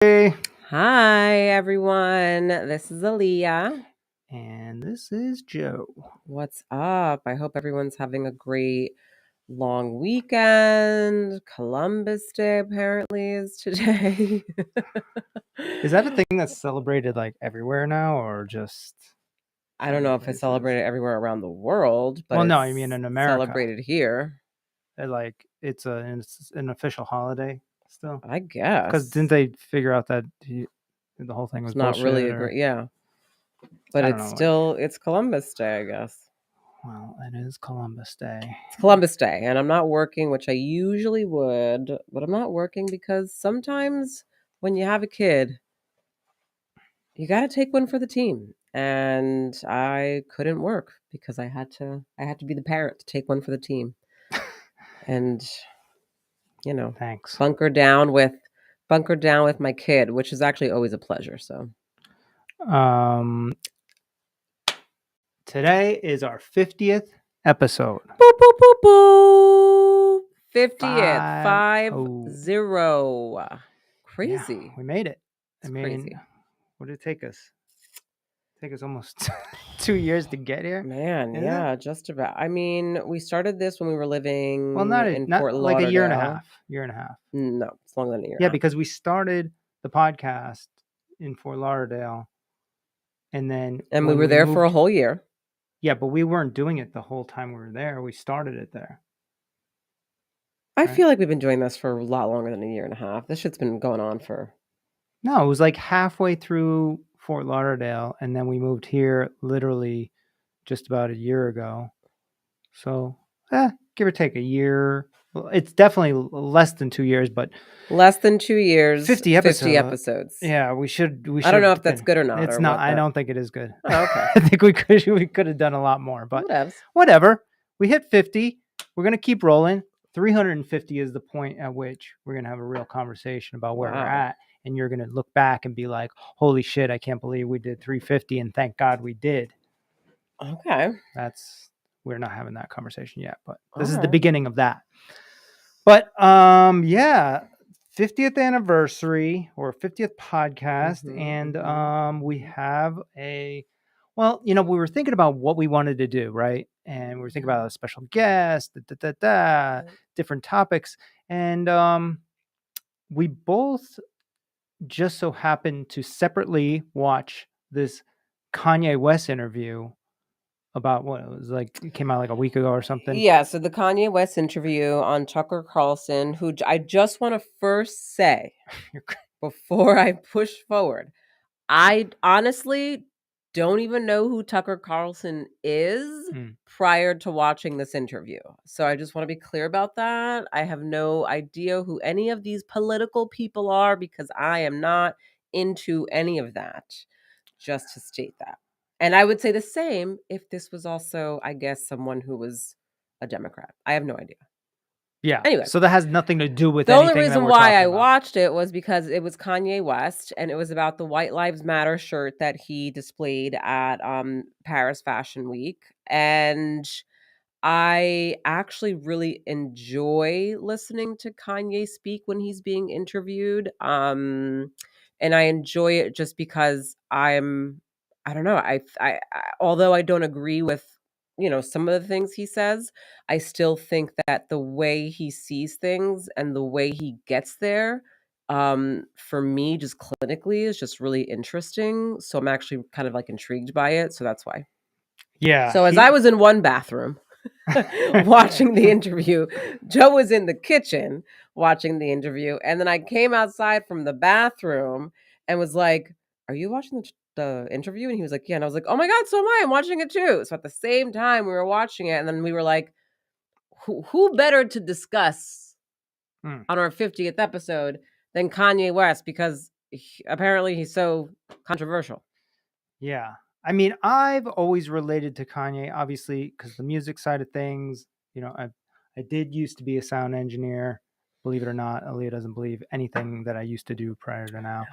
Hey, Hi, everyone. This is Aaliyah. and this is Joe. What's up? I hope everyone's having a great long weekend. Columbus Day apparently is today. Is that a thing that's celebrated like everywhere now, or just I don't certain know if it's places? celebrated everywhere around the world, but Well, no, I mean it's in America, celebrated here, it's an official holiday still. I Because didn't guess. they figure out that the whole thing was It's not really bullshit, a or great, yeah, but I don't know. Like, it's Columbus Day, I guess. well, it is Columbus Day. It's Columbus Day, and I'm not working, which I usually would, but I'm not working because sometimes when you have a kid, you got to take one for the team. And I couldn't work because I had to be the parent to take one for the team and, you know, Thanks. bunker down with bunker down with my kid, which is actually always a pleasure. So, Um, Today is our 50th episode. boop boop boop boop. 50th, Five. five Oh, zero. yeah, Crazy. we made it. I It's mean, crazy. what did it take us? Take us almost 2 years to get here, Man, is it? yeah, just about. I mean, we started this when we were Well, living in Fort not like a year and a Lauderdale. half. Year and a half. No, it's longer than a year and Yeah, a half. because we started the podcast in Fort Lauderdale, and then And we when were we there for a moved, whole year. yeah, but we weren't doing it the whole time we were there. We started it there, I right? feel like we've been doing this for a lot longer than a year and a half. This shit's been going on for No, it was like halfway through Fort Lauderdale, and then we moved here literally just about a year ago. So, give or take a year. Well, it's definitely less than 2 years, but less than 2 years, 50 50 episode. episodes. Yeah, we I should don't know if have that's been. good or not It's or not. what I the don't think it is good. Oh, okay. I think we could have done a lot more, but Whatevs. whatever. We hit 50. We're gonna keep rolling. 350 is the point at which we're gonna have a real conversation about where we're Wow. at, and you're gonna look back and be like, "Holy shit! I can't believe we did 350, and thank God we did." Okay. We're not having that conversation yet, but All this is the right. beginning of that. But yeah, 50th anniversary or 50th podcast, and we have we were thinking about what we wanted to do, right? And we were thinking about a special guest, different topics, and we both just so happened to separately watch this Kanye West interview about what it was like. It came out like a week ago or something. Yeah, so the Kanye West interview on Tucker Carlson, I just want to first say before I push forward, I honestly don't even know who Tucker Carlson is prior to watching this interview. So I just want to be clear about that. I have no idea who any of these political people are because I am not into any of that, just to state that. And I would say the same if this was also, I guess, someone who was a Democrat. I have no idea. Yeah. Anyway, So that has nothing to do with the only anything that reason we're why talking I about. watched it was because it was Kanye West and it was about the White Lives Matter shirt that he displayed at Paris Fashion Week. And I actually really enjoy listening to Kanye speak when he's being interviewed. And I enjoy it just because I don't know, although I don't agree with some of the things he says, I still think that the way he sees things and the way he gets there, for me, just clinically, is just really interesting. So I'm actually kind of like intrigued by it. So that's why. Yeah. So as I was in one bathroom watching the interview, Joe was in the kitchen watching the interview, and then I came outside from the bathroom and was like, "Are you watching the interview?" And he was like, "Yeah." And I was like, "Oh my god, so am I. I'm watching it too." So at the same time we were watching it, and then we were like, who better to discuss on our 50th episode than Kanye West, because apparently he's so controversial. Yeah. I mean, I've always related to Kanye, obviously, because the music side of things, I did used to be a sound engineer. Believe it or not, Aaliyah doesn't believe anything that I used to do prior to now.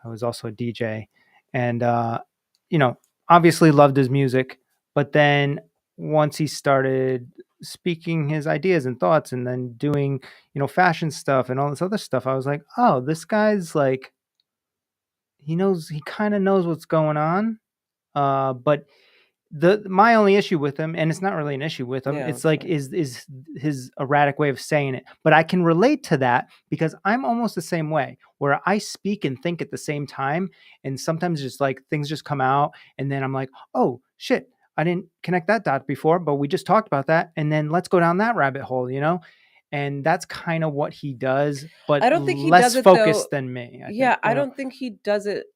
I was also a DJ, and you know, obviously loved his music. But then once he started speaking his ideas and thoughts, and then doing fashion stuff and all this other stuff, I was like, oh, this guy's like he kind of knows what's going on. But my only issue with him, and it's not really an issue with him, Yeah, it's like is his erratic way of saying it. But I can relate to that because I'm almost the same way, where I speak and think at the same time, and sometimes just like things just come out, and then I'm like, oh shit, I didn't connect that dot before, but we just talked about that, and then let's go down that rabbit hole, and that's kind of what he does, but I don't think he does less it though. focused than me, I think. Yeah, I don't think he does it.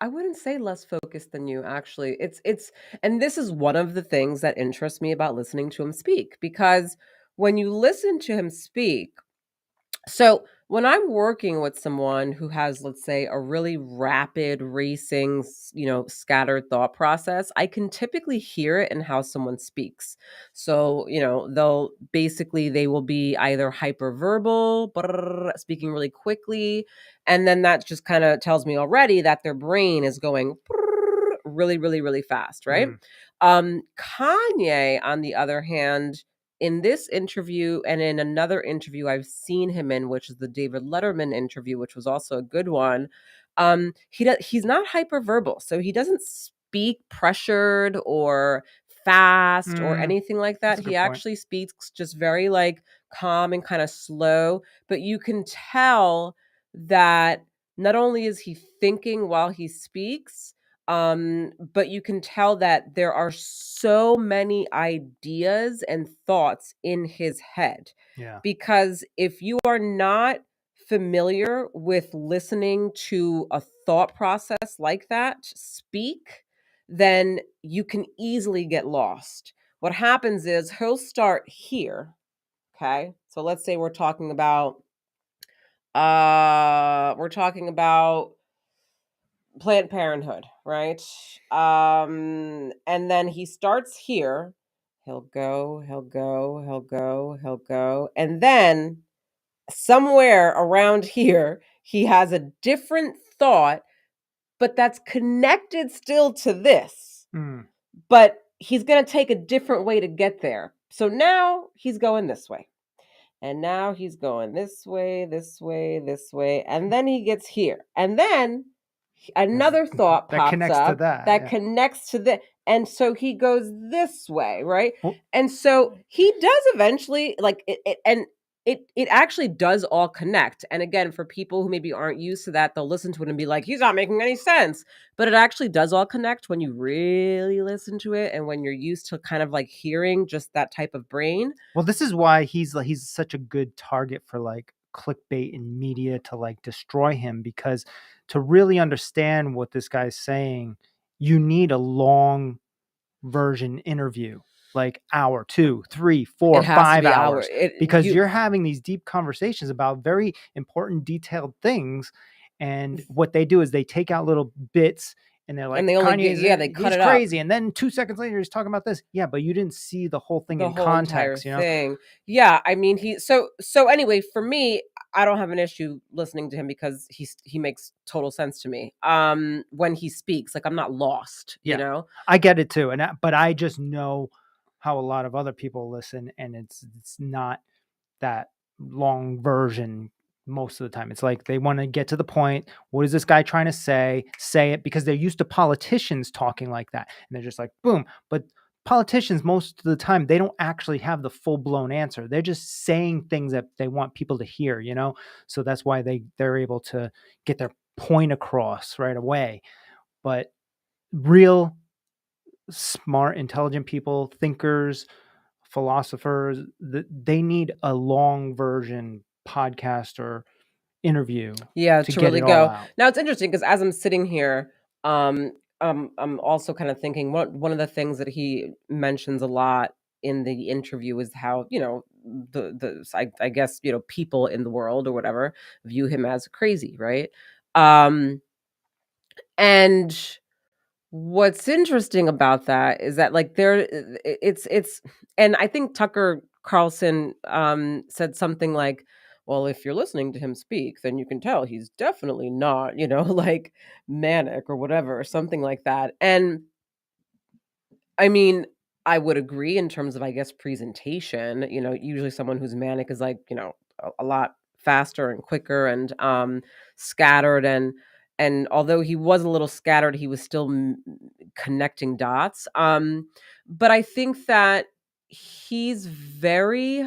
I wouldn't say less focused than you, actually. It's and this is one of the things that interests me about listening to him speak, because when you listen to him speak, so when I'm working with someone who has, let's say, a really rapid racing, scattered thought process, I can typically hear it in how someone speaks. So, they will be either hyperverbal, speaking really quickly, and then that just kind of tells me already that their brain is going really, really, really fast, right? Mm, Kanye, on the other hand, in this interview and in another interview I've seen him in, which is the David Letterman interview, which was also a good one. He's not hyperverbal, so he doesn't speak pressured or fast or mm, anything like that. that's a He good point. actually speaks just very like calm and kind of slow, but you can tell that not only is he thinking while he speaks, but you can tell that there are so many ideas and thoughts in his head. Yeah. Because if you are not familiar with listening to a thought process like that speak, then you can easily get lost. What happens is he'll start here. Okay. So let's say we're talking about Planned Parenthood, right? And then he starts here. He'll go, and then somewhere around here, he has a different thought, but that's connected still to this. Mm, But he's going to take a different way to get there. So now he's going this way. And now he's going this way, this way, this way. And then he gets here. And then there's another thought that pops connects to up that. that Yeah. connects to the, and so he goes this way, right? Well, And so he does eventually, like it actually does all connect. And again, for people who maybe aren't used to that, they'll listen to it and be like, he's not making any sense. But it actually does all connect when you really listen to it and when you're used to kind of like hearing just that type of brain. well, this is why he's such a good target for like clickbait and media to like destroy him, because to really understand what this guy's saying, you need a long version interview, like hour, 2, 3, It 4, has to five be our hours, it because you you're having these deep conversations about very important, detailed things. And what they do is they take out little bits, and they're and like, they only get, Kanye's yeah, they cut he's it up. crazy, and then 2 seconds later he's talking about this. Yeah, but you didn't see the whole thing The in whole entire context. thing. Yeah, I mean, so anyway, for me, I don't have an issue listening to him because he makes total sense to me. When he speaks, like I'm not lost, you Yeah, know? I get it too, but I just know how a lot of other people listen, and it's not that long version most of the time. It's like they want to get to the point. What is this guy trying to say? Say it, because they're used to politicians talking like that, and they're just like boom. But politicians, most of the time, they don't actually have the full blown answer. They're just saying things that they want people to hear. So that's why they're able to get their point across right away. But real smart, intelligent people, thinkers, philosophers, they need a long version podcast or interview Yeah, to to get really it all go. out. Now it's interesting because as I'm sitting here, I'm also kind of thinking one of the things that he mentions a lot in the interview is how, I guess, people in the world or whatever view him as crazy, right? Um and what's interesting about that is that like it's and I think Tucker Carlson said something like, well, if you're listening to him speak, then you can tell he's definitely not, like manic or whatever, or something like that. And I mean, I would agree in terms of, I guess, presentation. Usually someone who's manic is like, a lot faster and quicker and scattered, and although he was a little scattered, he was still connecting dots. But I think that he's very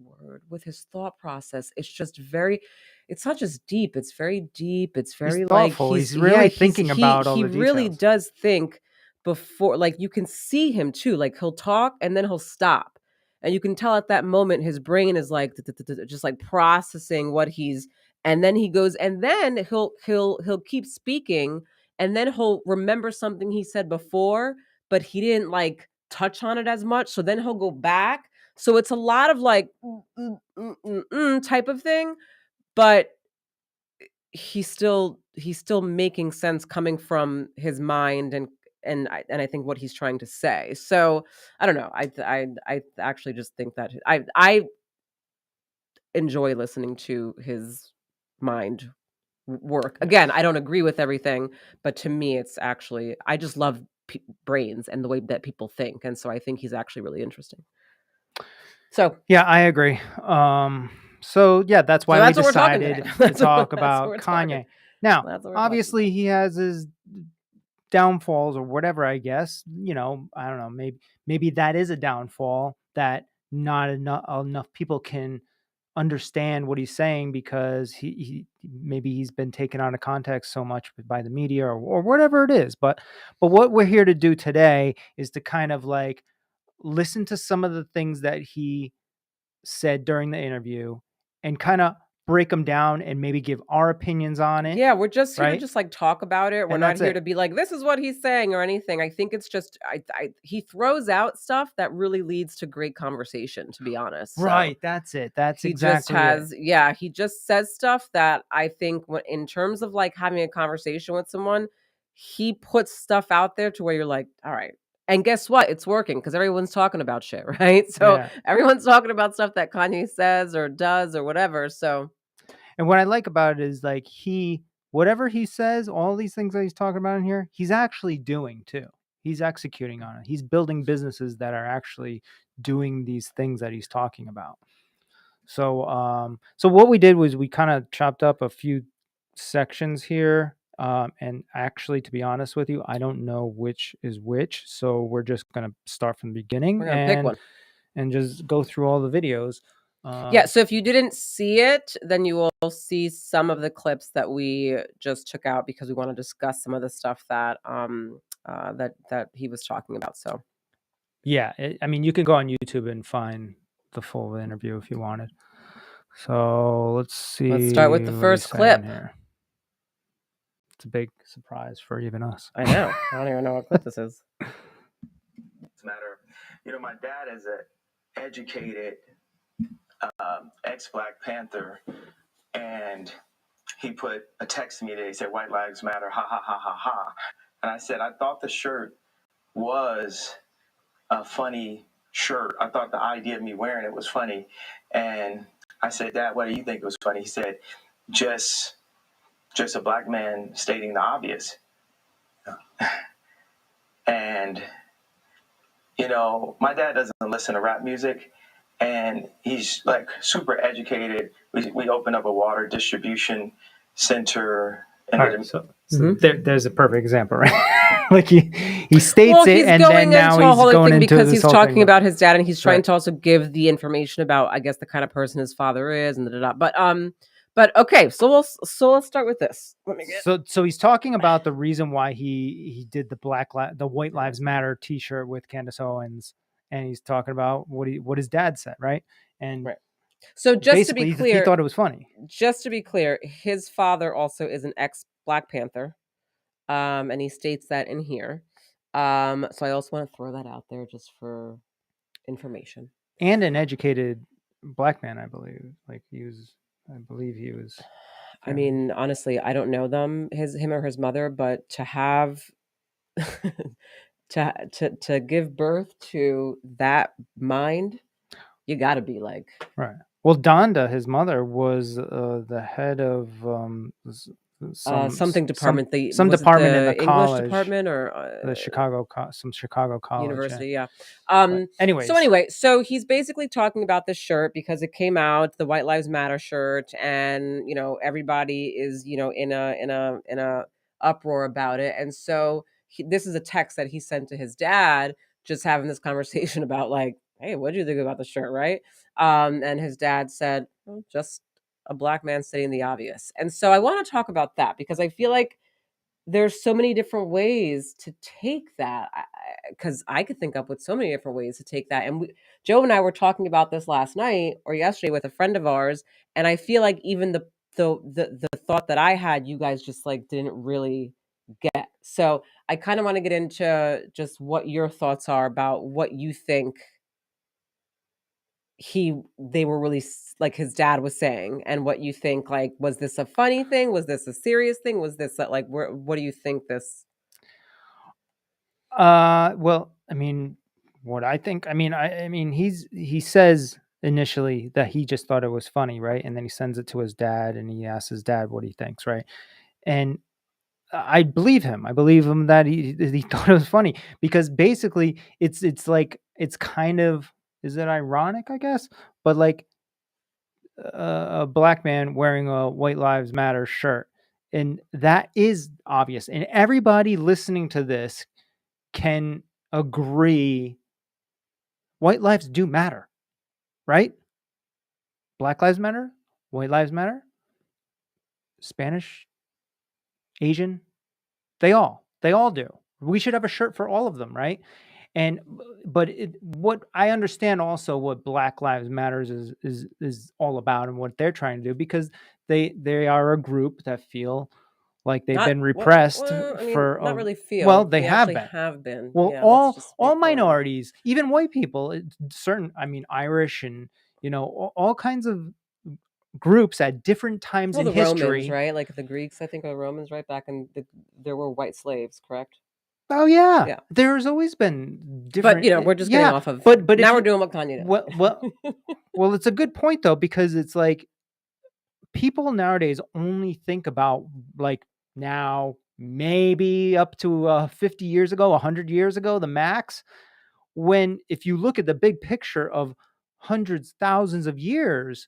word with his thought process. It's just very, it's not just deep, it's very deep. It's He's very like thoughtful. he's He's yeah, really thinking about all he the really details. does think before, like you can see him too. Like he'll talk and then he'll stop. And you can tell at that moment his brain is like just like processing what he's, and then he goes and then he'll keep speaking, and then he'll remember something he said before, but he didn't like touch on it as much. So then he'll go back, so it's a lot of like type of thing, but he's still making sense coming from his mind, and I think what he's trying to say. So I don't know. I actually just think that I enjoy listening to his mind work. Again, I don't agree with everything, but to me, it's actually I just love brains and the way that people think, and so I think he's actually really interesting. So Yeah, I agree. So yeah, that's so why we that's what we're talking today. decided to talk That's what about we're talking. Kanye. Now, That's what we're talking about. obviously, he has his downfalls or whatever. I guess I don't know. Maybe that is a downfall that not enough people can understand what he's saying because he maybe he's been taken out of context so much by the media or whatever it is. But what we're here to do today is to kind of like listen to some of the things that he said during the interview and kind of break them down and maybe give our opinions on it, Yeah, we're just here to right? just like talk about it. We're And not that's here it. to be like, this is what he's saying or anything. I think it's just he throws out stuff that really leads to great conversation, to be honest. So Right, that's it. That's he just exactly it. has, yeah, he just says stuff that I think in terms of like having a conversation with someone, he puts stuff out there to where you're like, all right. And guess what? It's working because everyone's talking about shit, right? So Yeah. everyone's talking about stuff that Kanye says or does or whatever. So And what I like about it is like whatever he says, all these things that he's talking about in here, he's actually doing too. He's executing on it. He's building businesses that are actually doing these things that he's talking about. So what we did was we kind of chopped up a few sections here. And actually, to be honest with you, I don't know which is which. So we're just gonna start from the beginning we're going to pick one. and just go through all the videos. Yeah, so if you didn't see it, then you will see some of the clips that we just took out because we want to discuss some of the stuff that that he was talking about. So Yeah, I mean, you can go on YouTube and find the full interview if you wanted. So let's let's start with see the what he's first saying clip. here. It's a big surprise for even us. I know. I don't even know what clip this is. Matter. My dad is an educated ex-Black Panther, and he put a text to me today. He said, "White Lives Matter, ha ha ha ha ha." And I said, I thought the shirt was a funny shirt. I thought the idea of me wearing it was funny. And I said, "Dad, what do you think was funny?" He said, just a Black man stating the obvious. And my dad doesn't listen to rap music, and he's like super educated. We opened up a water distribution center. All right, so there's a perfect example, right? Like he states well, it, he's and going then now into a he's whole going thing into because this he's whole talking thing. about his dad, and he's trying Right. to also give the information about, I guess, the kind of person his father is, and but okay, so let's start with this. Let me get. So he's talking about the reason why he did the White Lives Matter T-shirt with Candace Owens, and he's talking about what his dad said, right? And Right. So just to be basically, he clear, thought it was funny. his father also is an ex Black Panther, and he states that in here. So I also want to throw that out there just for information. And an educated Black man, I believe. Like I believe he was. I mean, honestly, I don't know him or his mother, but to have to give birth to that mind, you got to be like Right. Well, Donda, his mother, was the head of something department. Some Was it department in the the English college, department or some Chicago college. Yeah. university? Yeah. But So anyways, anyway, so he's basically talking about this shirt because it came out, the White Lives Matter shirt, and everybody is in a uproar about it, and so this is a text that he sent to his dad, just having this conversation about like, hey, what do you think about the shirt, right? And his dad said, well, just a black man stating the obvious. And so I want to talk about that because I feel like there's so many different ways to take that, because I could think up with so many different ways to take that. And Joe and I were talking about this last night or yesterday with a friend of ours, and I feel like even the thought that I had, you guys just like didn't really get. So I kind of want to get into just what your thoughts are about what you think they were really like his dad was saying, and what you think, like, was this a funny thing, was this a serious thing, was this like, what do you think this? well, I mean, what I think, I mean, he says initially that he just thought it was funny, right? And then he sends it to his dad, and he asks his dad what he thinks, right? And I believe him. I believe him that he thought it was funny because basically it's like it's kind of, is it ironic, I guess, but like a black man wearing a White Lives Matter shirt, and that is obvious, and everybody listening to this can agree white lives do matter, right? Black lives matter, white lives matter, Spanish, Asian, they all do. We should have a shirt for all of them, right? And but what I understand also what Black Lives Matters is all about and what they're trying to do, because they are a group that feel like they've Not been repressed well, I mean, for not a, really well, feel, they they have actually been. have been. Well, Yeah, let's just be all clear on that. minorities, even white people, certain, I mean, Irish and all kinds of groups at different times Well, in the Romans, history. right? Like the Greeks, I think, or the Romans, right? Back in there were white slaves, correct? Oh yeah, Yeah. there's always been But different. we're just getting Yeah, off of, but if now we're you, doing what Kanye well, well, did. well, it's a good point though, because it's like people nowadays only think about like now, maybe up to 50 years ago, 100 years ago, the max. When if you look at the big picture of hundreds, thousands of years,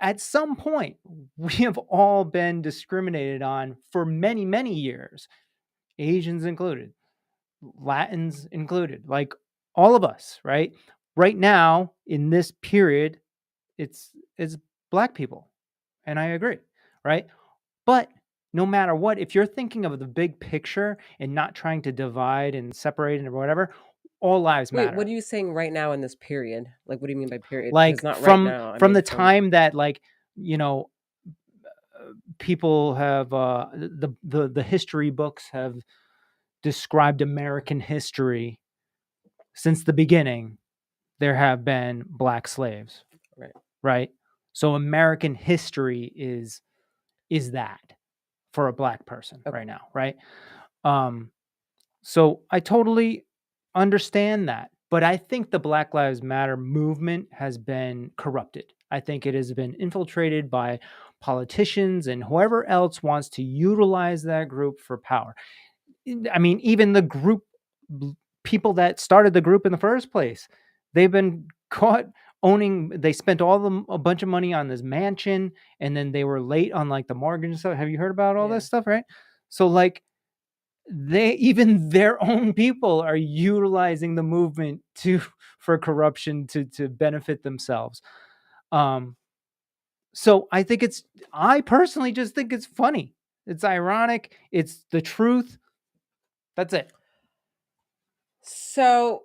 at some point we have all been discriminated on for many, many years, Asians included, Latins included, like all of us, right? Right now, in this period, it's black people. And I agree, right? But no matter what, if you're thinking of the big picture and not trying to divide and separate and whatever, all lives Wait, what matter. are you saying right now in this period? Like, what do you mean by period? Because Like not right from now. I from mean, the from time that, like, you know, people have the history books have described American history since the beginning, there have been black slaves, right. right? So American history is that for a black person Okay. right now, right? Um, so I totally understand that, but I think the Black Lives Matter movement has been corrupted. I think it has been infiltrated by politicians and whoever else wants to utilize that group for power. I mean, even the group people that started the group in the first place, they've been caught owning. They spent a bunch of money on this mansion, and then they were late on like the mortgage and stuff. Have you heard about all Yeah. this stuff, right? So like even their own people are utilizing the movement to for corruption to benefit themselves. Um, so I personally just think it's funny. It's ironic. It's the truth. That's it. So,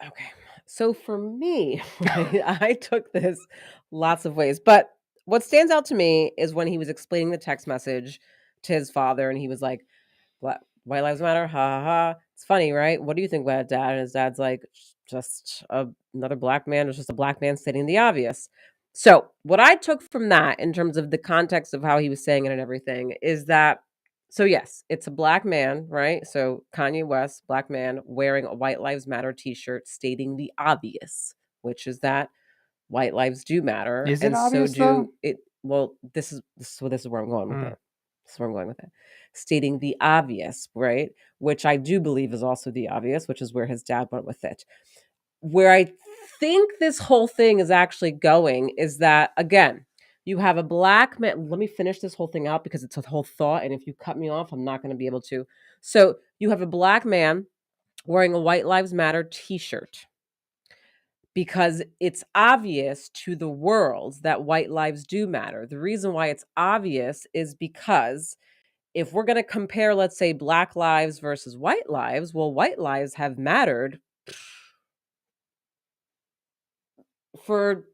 okay. So for me, I took this lots of ways, but what stands out to me is when he was explaining the text message to his father, and he was like, White Lives Matter, ha ha ha. It's funny, right? What do you think about it, Dad? And his dad's like, just another black man. It's just a black man stating the obvious. So, what I took from that in terms of the context of how he was saying it and everything is that, so yes, it's a black man, right? So, Kanye West, black man, wearing a White Lives Matter t shirt stating the obvious, which is that white lives do matter. Is it And so obvious though? do it. well, this is where I'm going with it. This is where I'm going with it. Stating the obvious, right? Which I do believe is also the obvious, which is where his dad went with it. Where I think this whole thing is actually going is that, again, you have a black man. Let me finish this whole thing out because it's a whole thought. And if you cut me off, I'm not going to be able to. So you have a black man wearing a White Lives Matter t-shirt because it's obvious to the world that white lives do matter. The reason why it's obvious is because if we're going to compare, let's say, black lives versus white lives, well, white lives have mattered for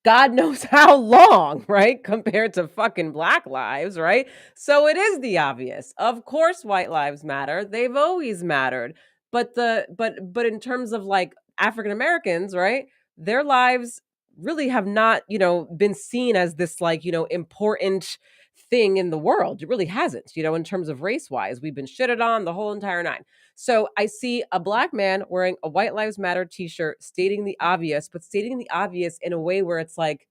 God knows how long, right? Compared to fucking black lives, right? So it is the obvious. Of course white lives matter. They've always mattered. But in terms of like African Americans, right? Their lives really have not, been seen as this like, important thing in the world. It really hasn't, in terms of race wise. We've been shitted on the whole entire nine. So I see a black man wearing a White Lives Matter t-shirt stating the obvious, but stating the obvious in a way where it's like,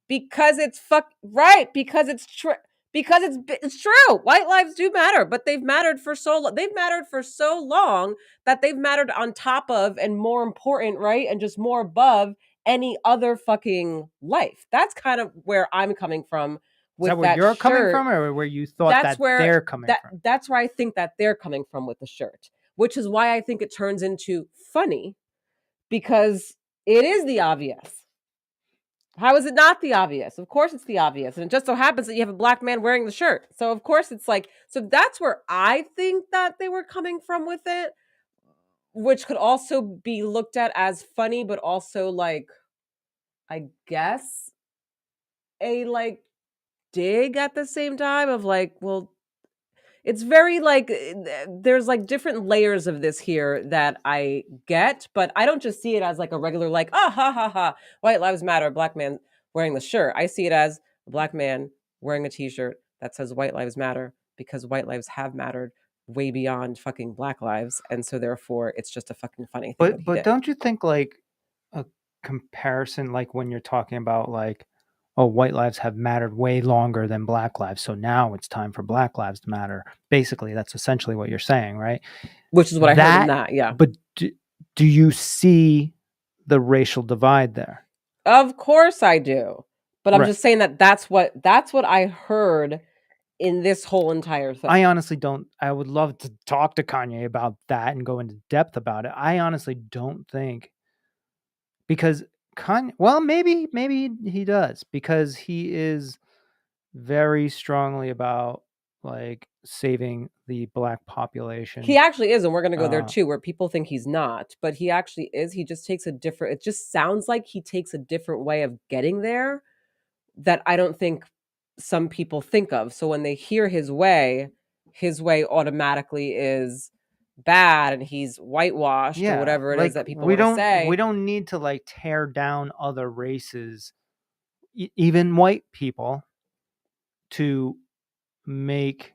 because it's right, because it's true. Because it's true. White lives do matter, but they've mattered for they've mattered for so long that they've mattered on top of and more important, right? And just more above any other fucking life. That's kind of where I'm coming from Is that with where that you're coming shirt. from, or where you thought that they're coming from? That's where I think that they're coming from with the shirt, which is why I think it turns into funny because it is the obvious. How is it not the obvious? Of course it's the obvious. And it just so happens that you have a black man wearing the shirt. So of course it's like, so that's where I think that they were coming from with it, which could also be looked at as funny, but also like, I guess, a like dig at the same time of like, well, it's very like there's like different layers of this here that I get, but I don't just see it as like a regular like, ha ha ha, white lives matter, black man wearing the shirt. I see it as a black man wearing a t-shirt that says white lives matter because white lives have mattered way beyond fucking black lives, and so therefore it's just a fucking funny thing. But don't you think like a comparison, like when you're talking about like, oh, white lives have mattered way longer than black lives, so now it's time for black lives to matter. Basically, that's essentially what you're saying, right? Which is what I heard in that, yeah. But do you see the racial divide there? Of course I do. But I'm just saying that's what I heard in this whole entire thing. I honestly don't. I would love to talk to Kanye about that and go into depth about it. I honestly don't think, because Kanye, well, maybe he does, because he is very strongly about like saving the black population. He actually is, and we're going to go there too, where people think he's not, but he actually is. He just takes it just sounds like he takes a different way of getting there that I don't think some people think of. So when they hear his way automatically is bad and he's whitewashed or whatever it is that people want to say. We don't need to like tear down other races, even white people, to make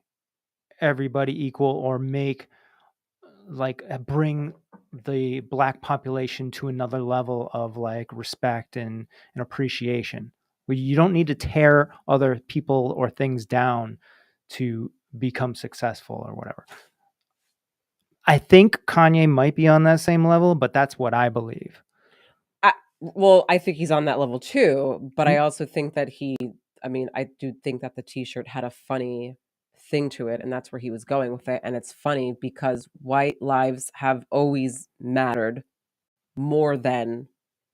everybody equal or make like bring the black population to another level of like respect and appreciation. You don't need to tear other people or things down to become successful or whatever. I think Kanye might be on that same level, but that's what I believe. I think he's on that level too, but I also think that I do think that the t-shirt had a funny thing to it, and that's where he was going with it. And it's funny because white lives have always mattered more than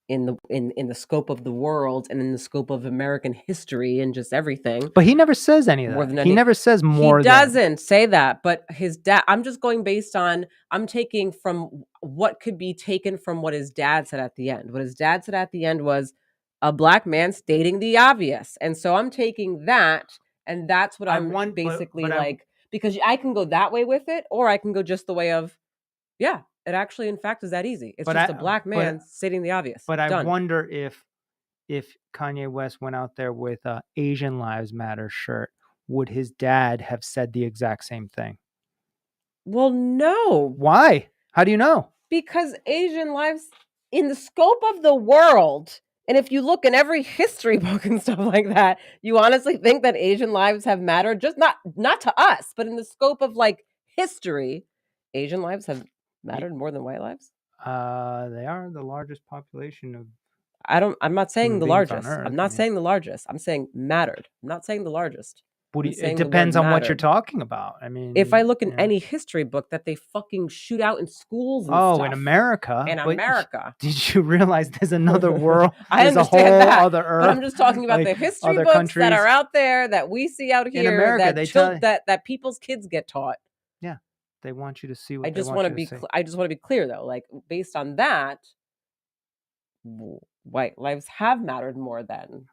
in the scope of the world and in the scope of American history and just everything. But he never says any of that. He never says more. He doesn't say that, but his dad, I'm just going based on, I'm taking from what could be taken from what his dad said at the end. What his dad said at the end was a black man stating the obvious. And so I'm taking that, and that's what I'm basically like, because I can go that way with it, or I can go just the way of, yeah, it actually, in fact, is that easy. It's just a black man stating the obvious. But I wonder if Kanye West went out there with a Asian Lives Matter shirt, would his dad have said the exact same thing? Well, no. Why? How do you know? Because Asian lives, in the scope of the world, And if you look in every history book and stuff like that, you honestly think that Asian lives have mattered, just not to us, but in the scope of like history, Asian lives have mattered more than white lives? They are the largest population of I'm not saying human the beings on largest. Earth. I'm I not mean, saying the largest. I'm saying mattered. I'm not saying the largest. I'm it saying the word depends on what you're mattered. talking about. I mean, If I look in you know. any history book that they fucking shoot out in schools and Oh, stuff. in America. In But America. did you realize there's another world? I There's a understand whole that, other but I'm Earth, just talking about like the history other books that countries are out there that we see out in here America. They tell that people's kids get taught. yeah, they want you to see I what they just want want to you to be see. I just want to be clear though, like based on that, white lives have mattered more than.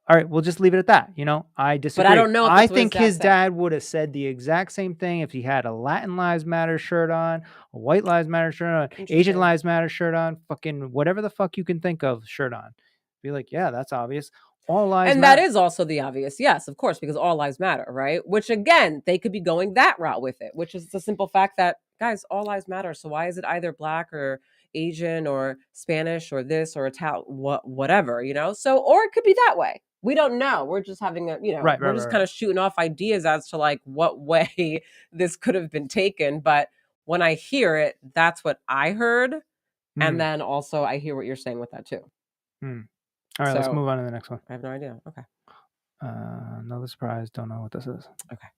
All right, we'll just leave it at that. You know, I disagree. But I don't know if I that's what his think dad his said. dad would have said the exact same thing if he had a Latin Lives Matter shirt on, a White Lives Matter shirt on, Asian Interesting. Lives Matter shirt on, fucking whatever the fuck you can think of shirt on. Be like, yeah, that's obvious. All lives And matter. that is also the obvious, yes, of course, because all lives matter, right? Which again, they could be going that route with it, which is the simple fact that guys, all lives matter. So why is it either black or Asian or Spanish or this or Italian, whatever, you know? So, or it could be that way. We don't know. We're just having a, we're just kind of shooting off ideas as to like what way this could have been taken. But when I hear it, that's what I heard. And then also I hear what you're saying with that too. All right, let's move on to the next one. I have no idea. Okay. Another surprise. Don't know what this is. Okay.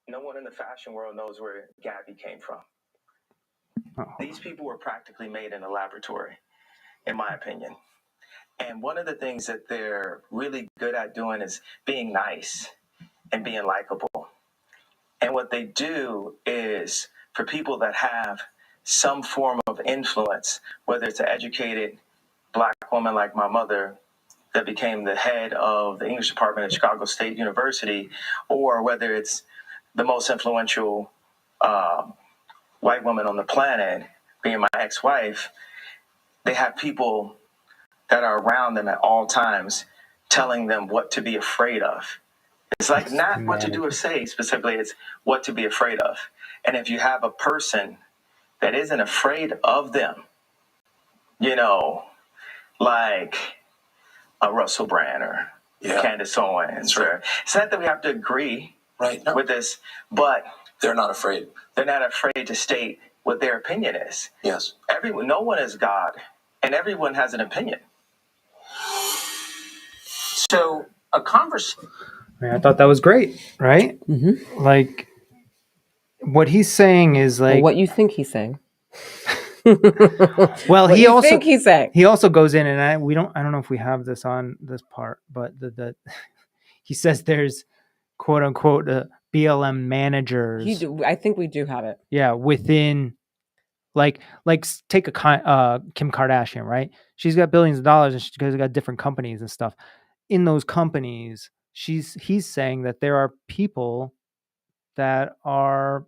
No one in the fashion world knows where Gabby came from. Oh. These people were practically made in a laboratory, in my opinion. And one of the things that they're really good at doing is being nice and being likable. And what they do is for people that have some form of influence, whether it's an educated black woman like my mother that became the head of the English department at Chicago State University, or whether it's the most influential white woman on the planet, being my ex-wife, they have people that are around them at all times telling them what to be afraid of. It's like not what to do or say specifically, it's what to be afraid of. And if you have a person that isn't afraid of them, like a Russell Brand or Candace Owens, or it's not that we have to agree with this, but they're not afraid. They're not afraid to state what their opinion is. Yes. No one is God, and everyone has an opinion. So a conversation. I thought that was great, right? Mm-hmm. Like, what he's saying is like what you think he's saying. Well, he also goes in, and I don't know if we have this on this part, but he says there's quote unquote BLM managers. I think we do have it. Yeah, within like take a Kim Kardashian, right? She's got billions of dollars, and she's got different companies and stuff. In those companies, he's saying that there are people that are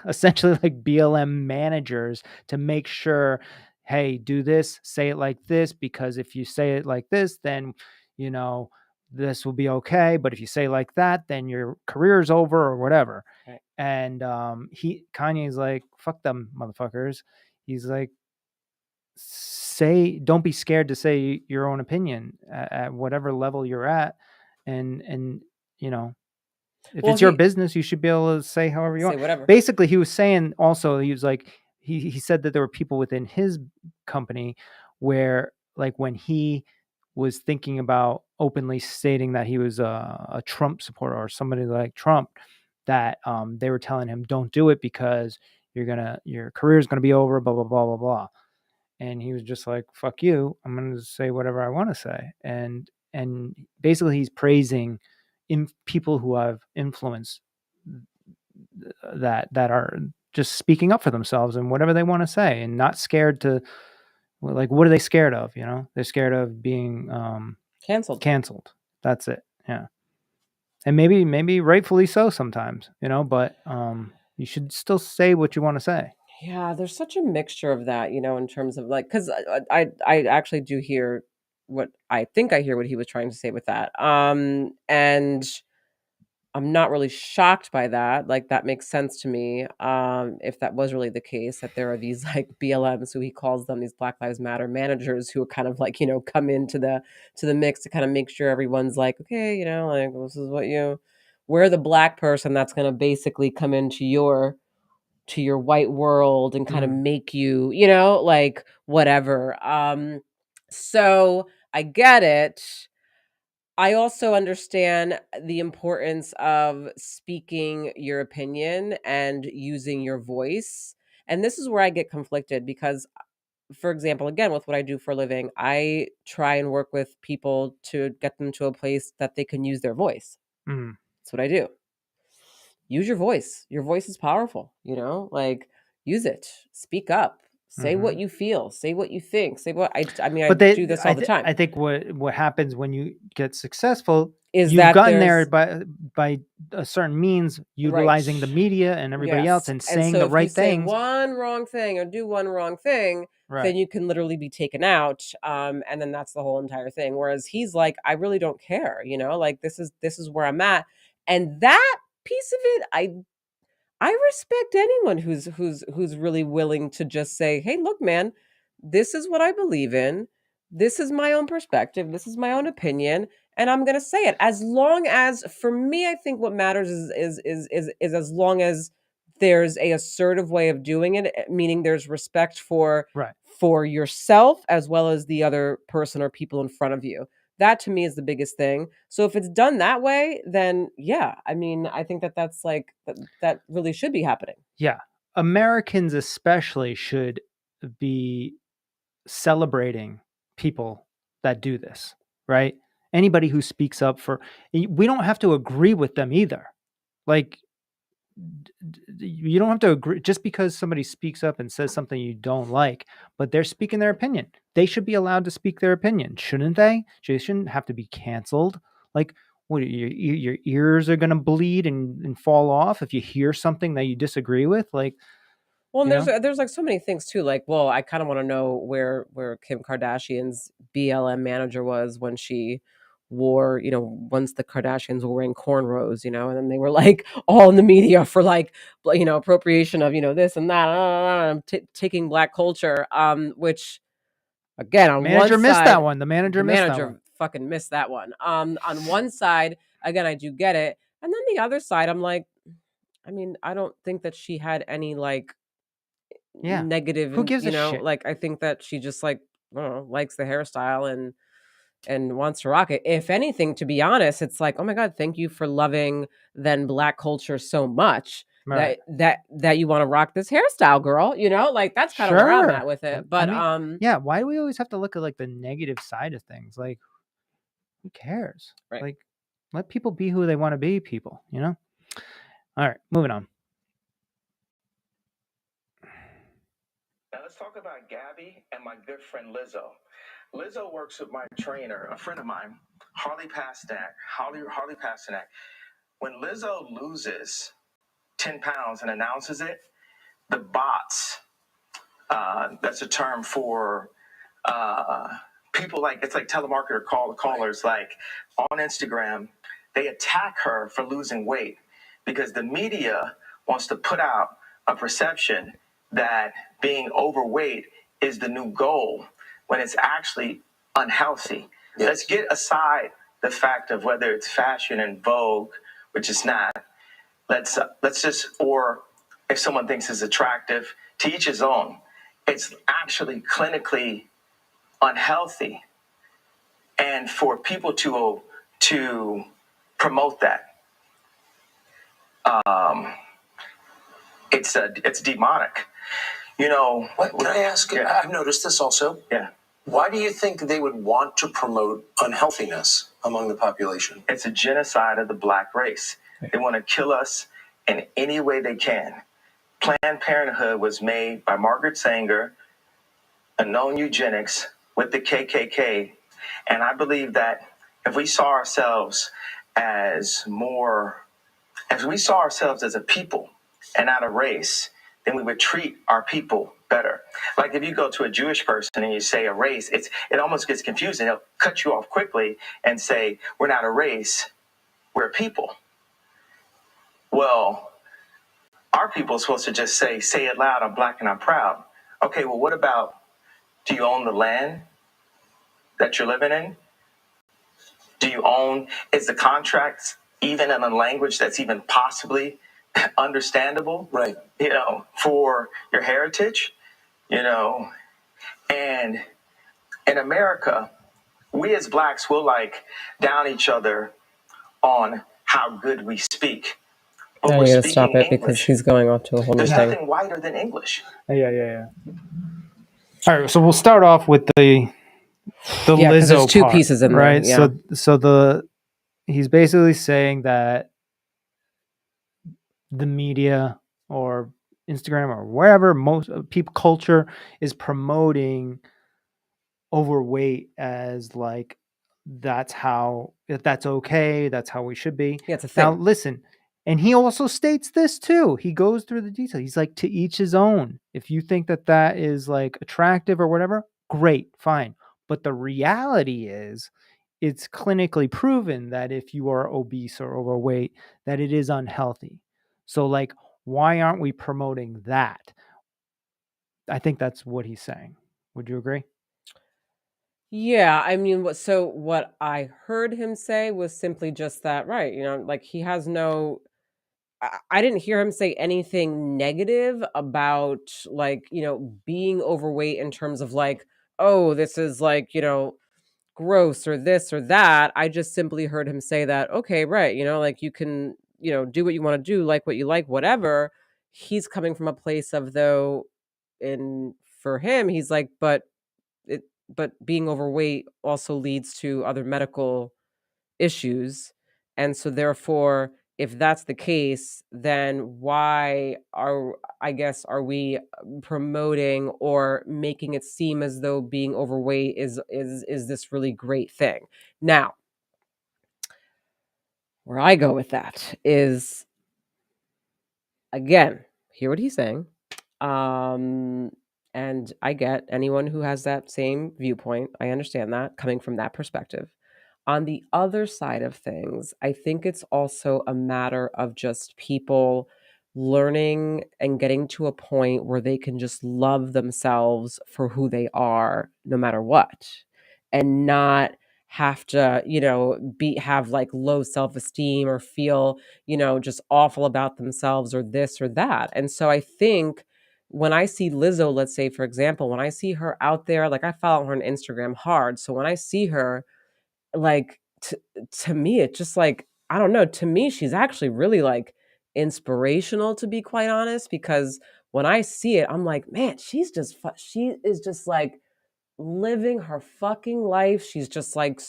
essentially like BLM managers to make sure, hey, do this, say it like this, because if you say it like this, then this will be okay. But if you say like that, then your career's over or whatever. Right. And Kanye's like, fuck them motherfuckers. He's like, don't be scared to say your own opinion at whatever level you're at, and if it's your business, you should be able to say however you want. Whatever. Basically, he was saying also, he was like, he said that there were people within his company where, like, when he was thinking about openly stating that he was a Trump supporter or somebody like Trump, that they were telling him, don't do it because your career is gonna be over, blah blah blah blah blah. And he was just like, fuck you, I'm gonna say whatever I want to say. And basically he's praising people who have influence that are just speaking up for themselves and whatever they want to say, and not scared to, like, what are they scared of? They're scared of being canceled. That's it. Yeah. And maybe rightfully so sometimes, but you should still say what you want to say. Yeah, there's such a mixture of that, in terms of like, because I actually do hear what I think I hear what he was trying to say with that. And I'm not really shocked by that. Like, that makes sense to me. If that was really the case, that there are these like BLMs, who he calls them, these Black Lives Matter managers, who are kind of like, come into the mix to kind of make sure everyone's like, okay, like, this is what we're the Black person that's going to basically come into your white world and kind of make you, like, whatever. So I get it. I also understand the importance of speaking your opinion and using your voice. And this is where I get conflicted because, for example, again, with what I do for a living, I try and work with people to get them to a place that they can use their voice. That's what I do. Use your voice. Your voice is powerful, like, use it. Speak up. Say what you feel. Say what you think. Say what I mean, I do this all the time. I think what happens when you get successful, Is you've that gotten there's there by a certain means, utilizing the media and everybody else, and saying so the if right you say things. one wrong thing or do one wrong thing, Right. then you can literally be taken out, and then that's the whole entire thing. Whereas he's like, I really don't care, like, this is where I'm at, and that piece of it, I respect anyone who's really willing to just say, "Hey, look, man, this is what I believe in. This is my own perspective. This is my own opinion, and I'm going to say it." As long as, for me, I think what matters is as long as there's a assertive way of doing it, meaning there's respect for Right. for yourself as well as the other person or people in front of you. That to me is the biggest thing. So if it's done that way, then yeah, I mean, I think that's like that really should be happening. Yeah. Americans especially should be celebrating people that do this, right? Anybody who speaks up we don't have to agree with them either. Like, you don't have to agree just because somebody speaks up and says something you don't like, but they're speaking their opinion. They should be allowed to speak their opinion, shouldn't they? They shouldn't have to be canceled. Like, what, your ears are going to bleed and fall off if you hear something that you disagree with? Like, well, and there's like so many things too. Like, well, I kind of want to know where Kim Kardashian's BLM manager was when she wore, once the Kardashians were wearing cornrows, and then they were like all in the media for like, appropriation of, this and that, taking Black culture, which, again, on manager one missed side, that one. The manager missed that one. fucking missed that one. On one side, again, I do get it, and then the other side, I'm like, I mean, I don't think that she had any like Yeah. negative, Who gives a shit? like, I think that she just, like, I don't know, likes the hairstyle and wants to rock it. If anything, to be honest, it's like, oh my God, thank you for loving then Black culture so much. Right. That you want to rock this hairstyle, girl. Like, that's kind of where I'm at with it. But I mean, yeah, why do we always have to look at like the negative side of things? Like, who cares? Right. Like, let people be who they want to be, people, All right, moving on. Now let's talk about Gabby and my good friend Lizzo. Lizzo works with my trainer, a friend of mine, Harley Pasternak. When Lizzo loses 10 pounds and announces it, the bots, that's a term for people, like, it's like telemarketer callers, like on Instagram, they attack her for losing weight because the media wants to put out a perception that being overweight is the new goal when it's actually unhealthy. Yes. Let's get aside the fact of whether it's fashion and Vogue, which is not. Let's just, or if someone thinks it's attractive, to each his own. It's actually clinically unhealthy, and for people to promote that, it's demonic. What can I ask? Yeah. I've noticed this also. Yeah. Why do you think they would want to promote unhealthiness among the population? It's a genocide of the Black race. They want to kill us in any way they can. Planned Parenthood was made by Margaret Sanger, a known eugenics, with the KKK. And I believe that if we saw ourselves as a people and not a race, then we would treat our people better. Like if you go to a Jewish person and you say a race, it almost gets confusing. They'll cut you off quickly and say, we're not a race, we're a people. Well, our people are supposed to just say it loud, I'm black and I'm proud. Okay, well, what about, do you own the land that you're living in? Do you own, is the contract even in a language that's even possibly understandable? Right. For your heritage, and in America, we as blacks will like down each other on how good we speak. But Now we're you gotta stop speaking it because English. he's going on to a whole new There's thing. nothing whiter than English. Yeah. All right, so we'll start off with the Yeah, because there's Lizzo two part, pieces in right? there. Yeah. So he's basically saying that the media or Instagram or wherever most people culture is promoting overweight as like that's okay, that's how we should be. Yeah, it's a Now thing. listen, and he also states this too. He goes through the detail. He's like, to each his own. If you think that is like attractive or whatever, great, fine. But the reality is it's clinically proven that if you are obese or overweight, that it is unhealthy. So like, why aren't we promoting that? I think that's what he's saying. Would you agree? Yeah, I mean, what I heard him say was simply just that, right? Like he has no. I didn't hear him say anything negative about like being overweight in terms of like, oh, this is like gross or this or that. I just simply heard him say that, okay, right, like you can do what you want to do, like what you like, whatever. He's coming from a place of though, and for him, he's like, it but being overweight also leads to other medical issues. And so therefore, if that's the case, then why are we promoting or making it seem as though being overweight is this really great thing? Now, where I go with that is, again, hear what he's saying. And I get anyone who has that same viewpoint. I understand that coming from that perspective. On the other side of things, I think it's also a matter of just people learning and getting to a point where they can just love themselves for who they are, no matter what, and not have to, have like low self-esteem or feel, just awful about themselves or this or that. And so I think when I see Lizzo, let's say, for example, when I see her out there, like I follow her on Instagram hard. So when I see her, like to me it's just like, I don't know, to me she's actually really like inspirational, to be quite honest, because when I see it I'm like, man, she is just like living her fucking life. She's just like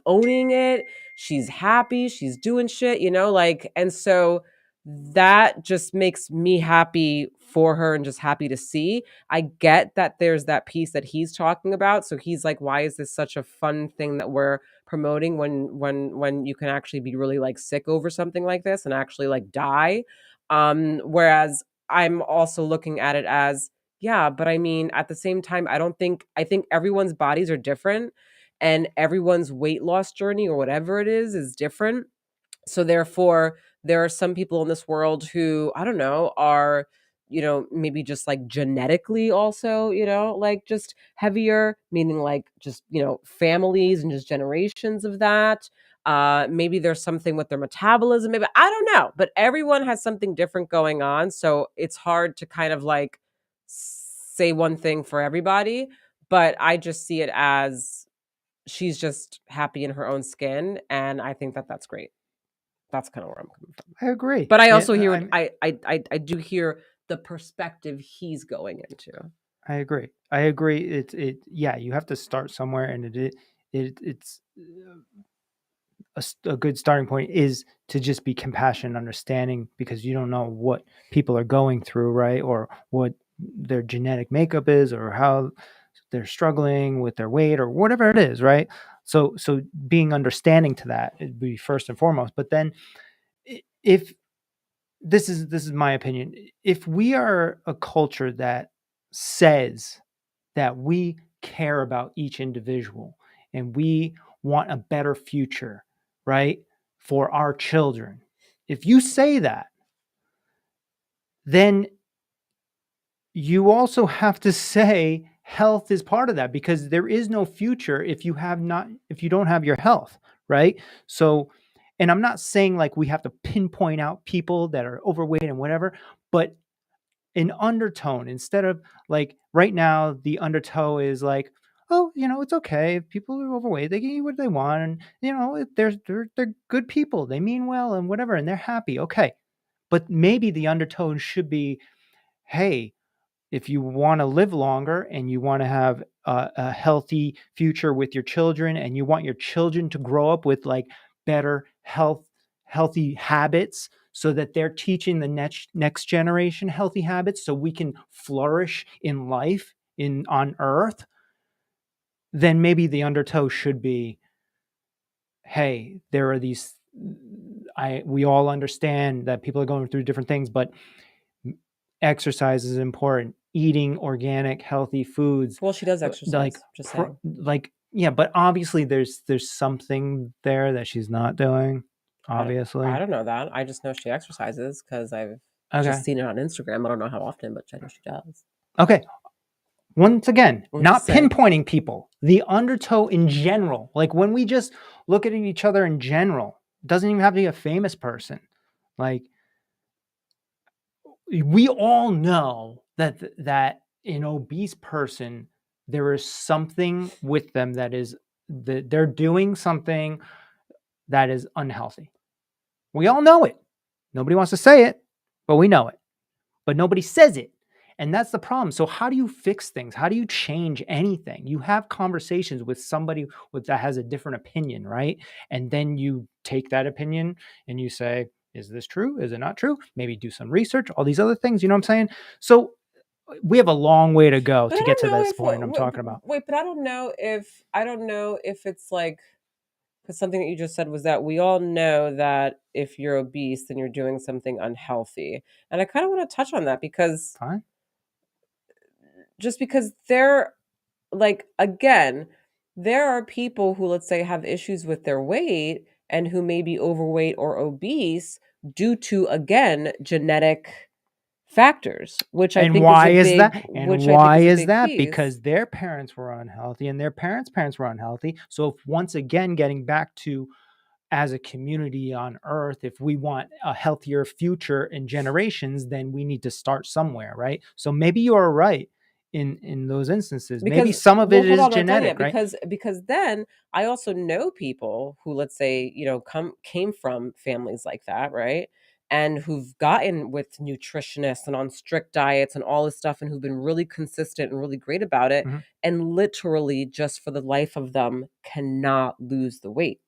owning it. She's happy. She's doing shit, like, and so that just makes me happy for her and just happy to see. I get that there's that piece that he's talking about. So he's like, why is this such a fun thing that we're promoting when you can actually be really like sick over something like this and actually like die? Whereas I'm also looking at it as, yeah, but I mean, at the same time, I think everyone's bodies are different and everyone's weight loss journey or whatever it is different. So therefore, there are some people in this world who, I don't know, are, maybe just like genetically also, like just heavier, meaning like just, families and just generations of that. Maybe there's something with their metabolism, maybe I don't know, but everyone has something different going on. So it's hard to kind of like say one thing for everybody. But I just see it as she's just happy in her own skin. And I think that that's great. That's kinda where I'm coming from. I agree. But I And also hear what I do hear the perspective he's going into. I agree. I agree. Yeah, you have to start somewhere, and it's a good starting point is to just be compassionate and understanding, because you don't know what people are going through, right? Or what their genetic makeup is, or how they're struggling with their weight or whatever it is, right? So being understanding to that would be first and foremost. But then if this is my opinion, if we are a culture that says that we care about each individual and we want a better future, right, for our children, if you say that, then you also have to say health is part of that, because there is no future if you don't have your health, right? So, and I'm not saying like we have to pinpoint out people that are overweight and whatever, but an undertone, instead of like right now the undertow is like, oh, it's okay if people are overweight, they can eat what they want, and they're good people, they mean well and whatever, and they're happy, okay. But maybe the undertone should be, hey, if you want to live longer and you want to have a healthy future with your children, and you want your children to grow up with like better healthy habits, so that they're teaching the next generation healthy habits, so we can flourish in life on earth, then maybe the undertow should be, hey, there are these, we all understand that people are going through different things, but exercise is important. Eating organic, healthy foods. Well, she does exercise. Just saying. Yeah, but obviously there's something there that she's not doing. Obviously, I don't know that. I just know she exercises because I've okay. just seen it on Instagram. I don't know how often, but I know she does. Okay. Once again, I'm not just saying. pinpointing people. The undertow in general, like when we just look at each other in general, it doesn't even have to be a famous person. Like, we all know that an obese person, there is something with them that they're doing something that is unhealthy. We all know it. Nobody wants to say it, but we know it. But nobody says it. And that's the problem. So how do you fix things? How do you change anything? You have conversations with somebody that has a different opinion, right? And then you take that opinion and you say, is this true? Is it not true? Maybe do some research, all these other things. You know what I'm saying? So we have a long way to go to get to this point I'm talking about. Wait, but I don't know if it's like, because something that you just said was that we all know that if you're obese, then you're doing something unhealthy. And I kind of want to touch on that because Fine. Just because they're like, again, there are people who, let's say, have issues with their weight and who may be overweight or obese due to, again, genetic factors, which I think why is a that? big, And which I why think is a is big that? piece. Because their parents were unhealthy and their parents were unhealthy. So once again, getting back to, as a community on earth, if we want a healthier future in generations, then we need to start somewhere, right? So maybe you're right in those instances. Maybe some of it is genetic, right? Because then I also know people who, let's say, came from families like that, right? And who've gotten with nutritionists and on strict diets and all this stuff, and who've been really consistent and really great about it, Mm-hmm. and literally just for the life of them cannot lose the weight.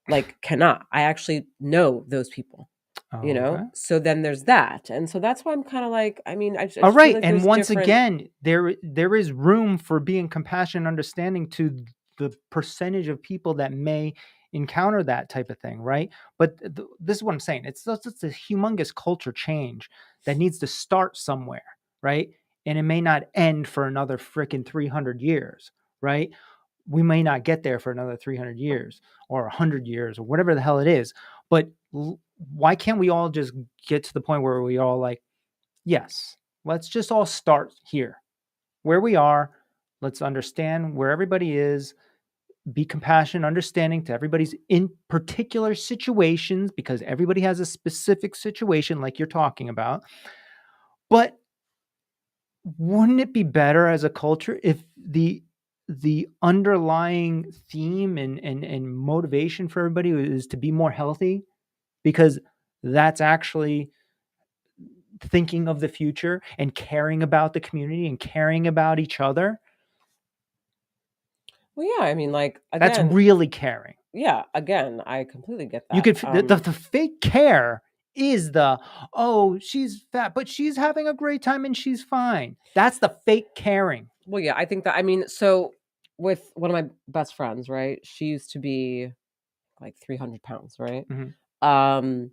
Like, cannot. I actually know those people. Okay. So then there's that, and so that's why I'm kind of like, I mean, I just All right, feel like and once different... again, there is room for being compassionate and understanding to the percentage of people that may encounter that type of thing, right? But this is what I'm saying. It's a humongous culture change that needs to start somewhere, right? And it may not end for another freaking 300 years, right? We may not get there for another 300 years or 100 years or whatever the hell it is. But why can't we all just get to the point where we all like, yes, let's just all start here, where we are. Let's understand where everybody is, be compassionate, understanding to everybody's in particular situations, because everybody has a specific situation like you're talking about. But wouldn't it be better as a culture if the underlying theme and motivation for everybody is to be more healthy? Because that's actually thinking of the future and caring about the community and caring about each other. Well, yeah, I mean, like, That's again, really caring. yeah, again, I completely get that. You could the fake care is oh, she's fat, but she's having a great time and she's fine. That's the fake caring. Well, yeah, I think that, I mean, so with one of my best friends, right? She used to be like 300 pounds, right? Mm-hmm.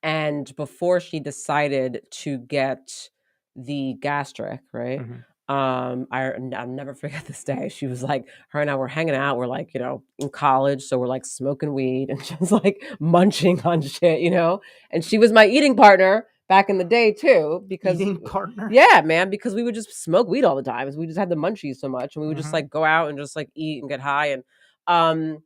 And before she decided to get the gastric, right? Mm-hmm. I'll never forget this day. She was like, her and I were hanging out. We're like, in college, so we're like smoking weed and just like munching on shit, And she was my eating partner back in the day too, because Eating partner. yeah, man, because we would just smoke weed all the time. We just had the munchies so much, and we would just Mhm. like go out and just like eat and get high. And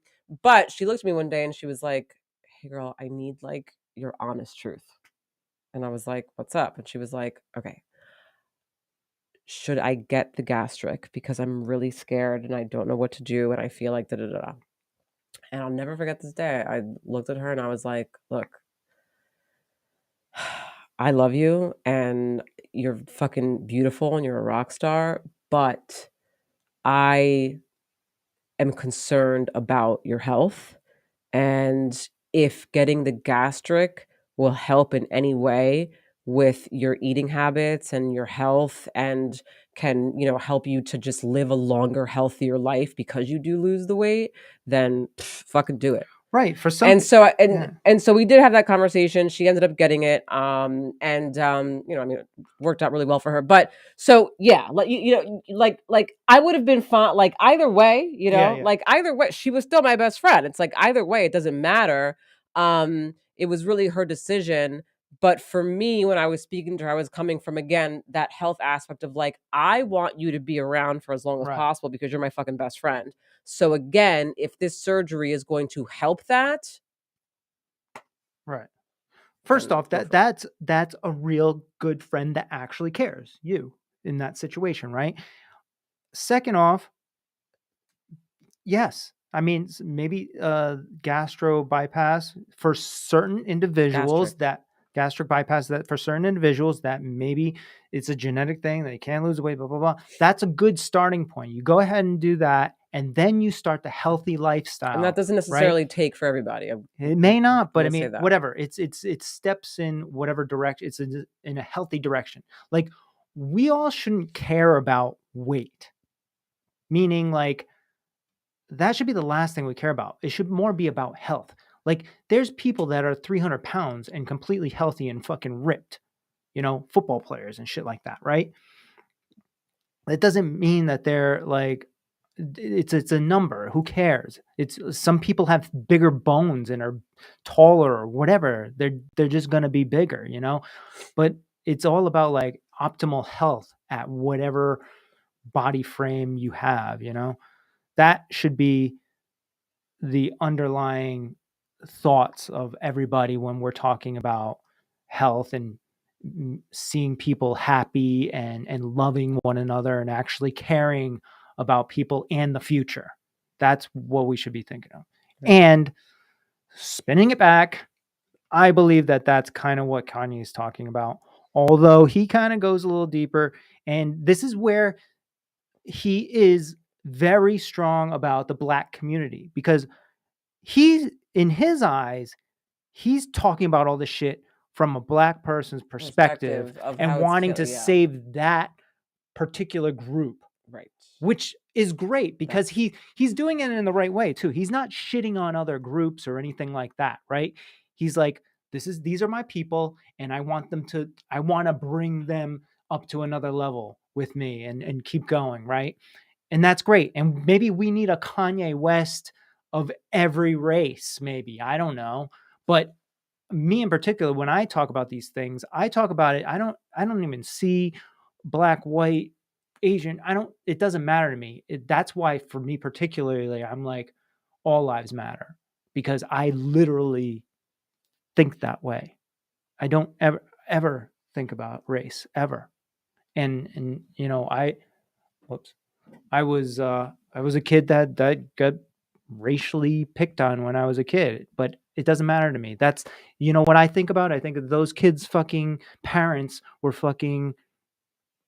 but she looked at me one day and she was like, "Hey, girl, I need like your honest truth." And I was like, "What's up?" And she was like, "Okay, should I get the gastric because I'm really scared and I don't know what to do and I feel like da da da." And I'll never forget this day. I looked at her and I was like, "Look, I love you and you're fucking beautiful and you're a rock star, but I am concerned about your health. And if getting the gastric will help in any way with your eating habits and your health and can, help you to just live a longer, healthier life because you do lose the weight, then fucking do it." Right. For some. And so Yeah. and so we did have that conversation. She ended up getting it. It worked out really well for her. But so yeah, like like I would have been fine. Like either way, Yeah. like either way, she was still my best friend. It's like either way, it doesn't matter. It was really her decision. But for me, when I was speaking to her, I was coming from again that health aspect of like, I want you to be around for as long as Right. possible because you're my fucking best friend. So again, if this surgery is going to help that, Right. First then off, go for it. that's a real good friend that actually cares you in that situation, right? Second off, yes. I mean, maybe gastro bypass for certain individuals gastric bypass that for certain individuals that maybe it's a genetic thing, they can't lose weight, blah, blah, blah. That's a good starting point. You go ahead and do that, and then you start the healthy lifestyle. And that doesn't right? necessarily take for everybody. It may not, but I will say mean, that. whatever. It's steps in whatever direction. It's in a healthy direction. Like we all shouldn't care about weight, meaning like that should be the last thing we care about. It should more be about health. Like there's people that are 300 pounds and completely healthy and fucking ripped, football players and shit like that, right? That doesn't mean that they're like it's a number. Who cares? It's some people have bigger bones and are taller or whatever. They're just gonna be bigger, But it's all about like optimal health at whatever body frame you have, That should be the underlying thoughts of everybody when we're talking about health and seeing people happy and loving one another and actually caring about people and the future. That's what we should be thinking of. Right. And spinning it back, I believe that that's kind of what Kanye is talking about, although he kind of goes a little deeper. And this is where he is very strong about the Black community because he's in his eyes, he's talking about all this shit from a Black person's perspective of and how it's wanting to yeah. save that particular group, Right. which is great because he's doing it in the right way too. He's not shitting on other groups or anything like that, right? He's like, these are my people, and I want to bring them up to another level with me and keep going, right? And that's great. And maybe we need a Kanye West of every race, maybe. I don't know. But me in particular, when I talk about these things, I talk about it. I don't even see black, white, Asian. It doesn't matter to me. That's why for me particularly, I'm like, all lives matter because I literally think that way. I don't ever think about race ever. And I was a kid that got racially picked on when I was a kid, but it doesn't matter to me. That's what I think about. I think of those kids' fucking parents were fucking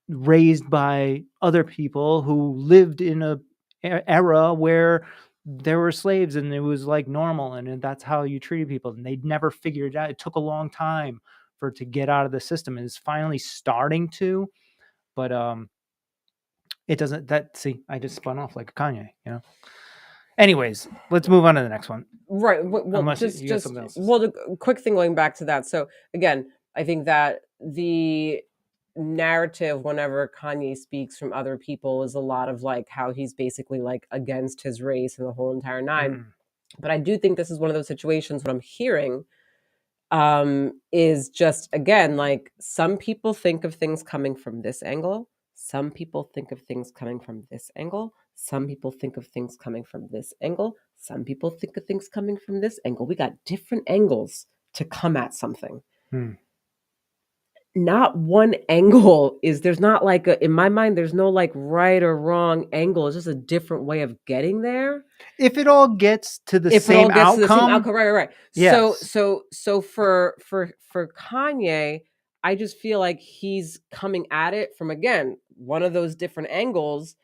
raised by other people who lived in a era where there were slaves and it was like normal and that's how you treated people and they'd never figured it out. It took a long time for it to get out of the system and it's finally starting to, but it doesn't I just spun off like a Kanye, Anyways, let's move on to the next one. Right. Well, Unless just you got something else. the quick thing going back to that. So again, I think that the narrative whenever Kanye speaks from other people is a lot of like how he's basically like against his race and the whole entire nine. But I do think this is one of those situations what I'm hearing is just again like some people think of things coming from this angle, some people think of things coming from this angle, some people think of things coming from this angle, some people think of things coming from this angle. We got different angles to come at something. Not one angle is there's not like in my mind there's no like right or wrong angle. It's just a different way of getting there. If it all gets to the If it same all gets outcome, to the same outcome, right. Yes. So for Kanye, I just feel like he's coming at it from again one of those different angles,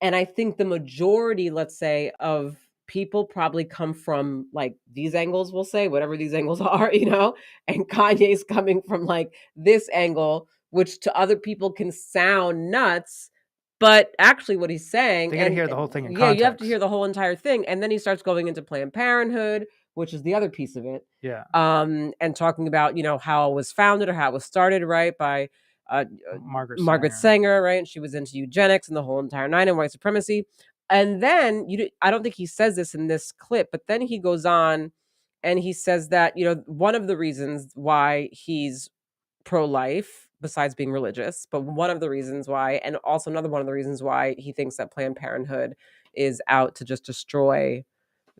and I think the majority, let's say, of people probably come from like these angles, we'll say, whatever these angles are, you know, and Kanye's coming from like this angle, which to other people can sound nuts. But actually, what he's saying, They gotta hear the whole thing in yeah, you have to context. hear the whole entire thing, and then he starts going into Planned Parenthood, which is the other piece of it, Yeah. and talking about how it was founded or how it was started, right, by Margaret Sanger, right, and she was into eugenics and the whole entire nine and white supremacy. And then I don't think he says this in this clip, but then he goes on and he says that one of the reasons why he's pro-life, besides being religious, but one of the reasons why, and also another one of the reasons why he thinks that Planned Parenthood is out to just destroy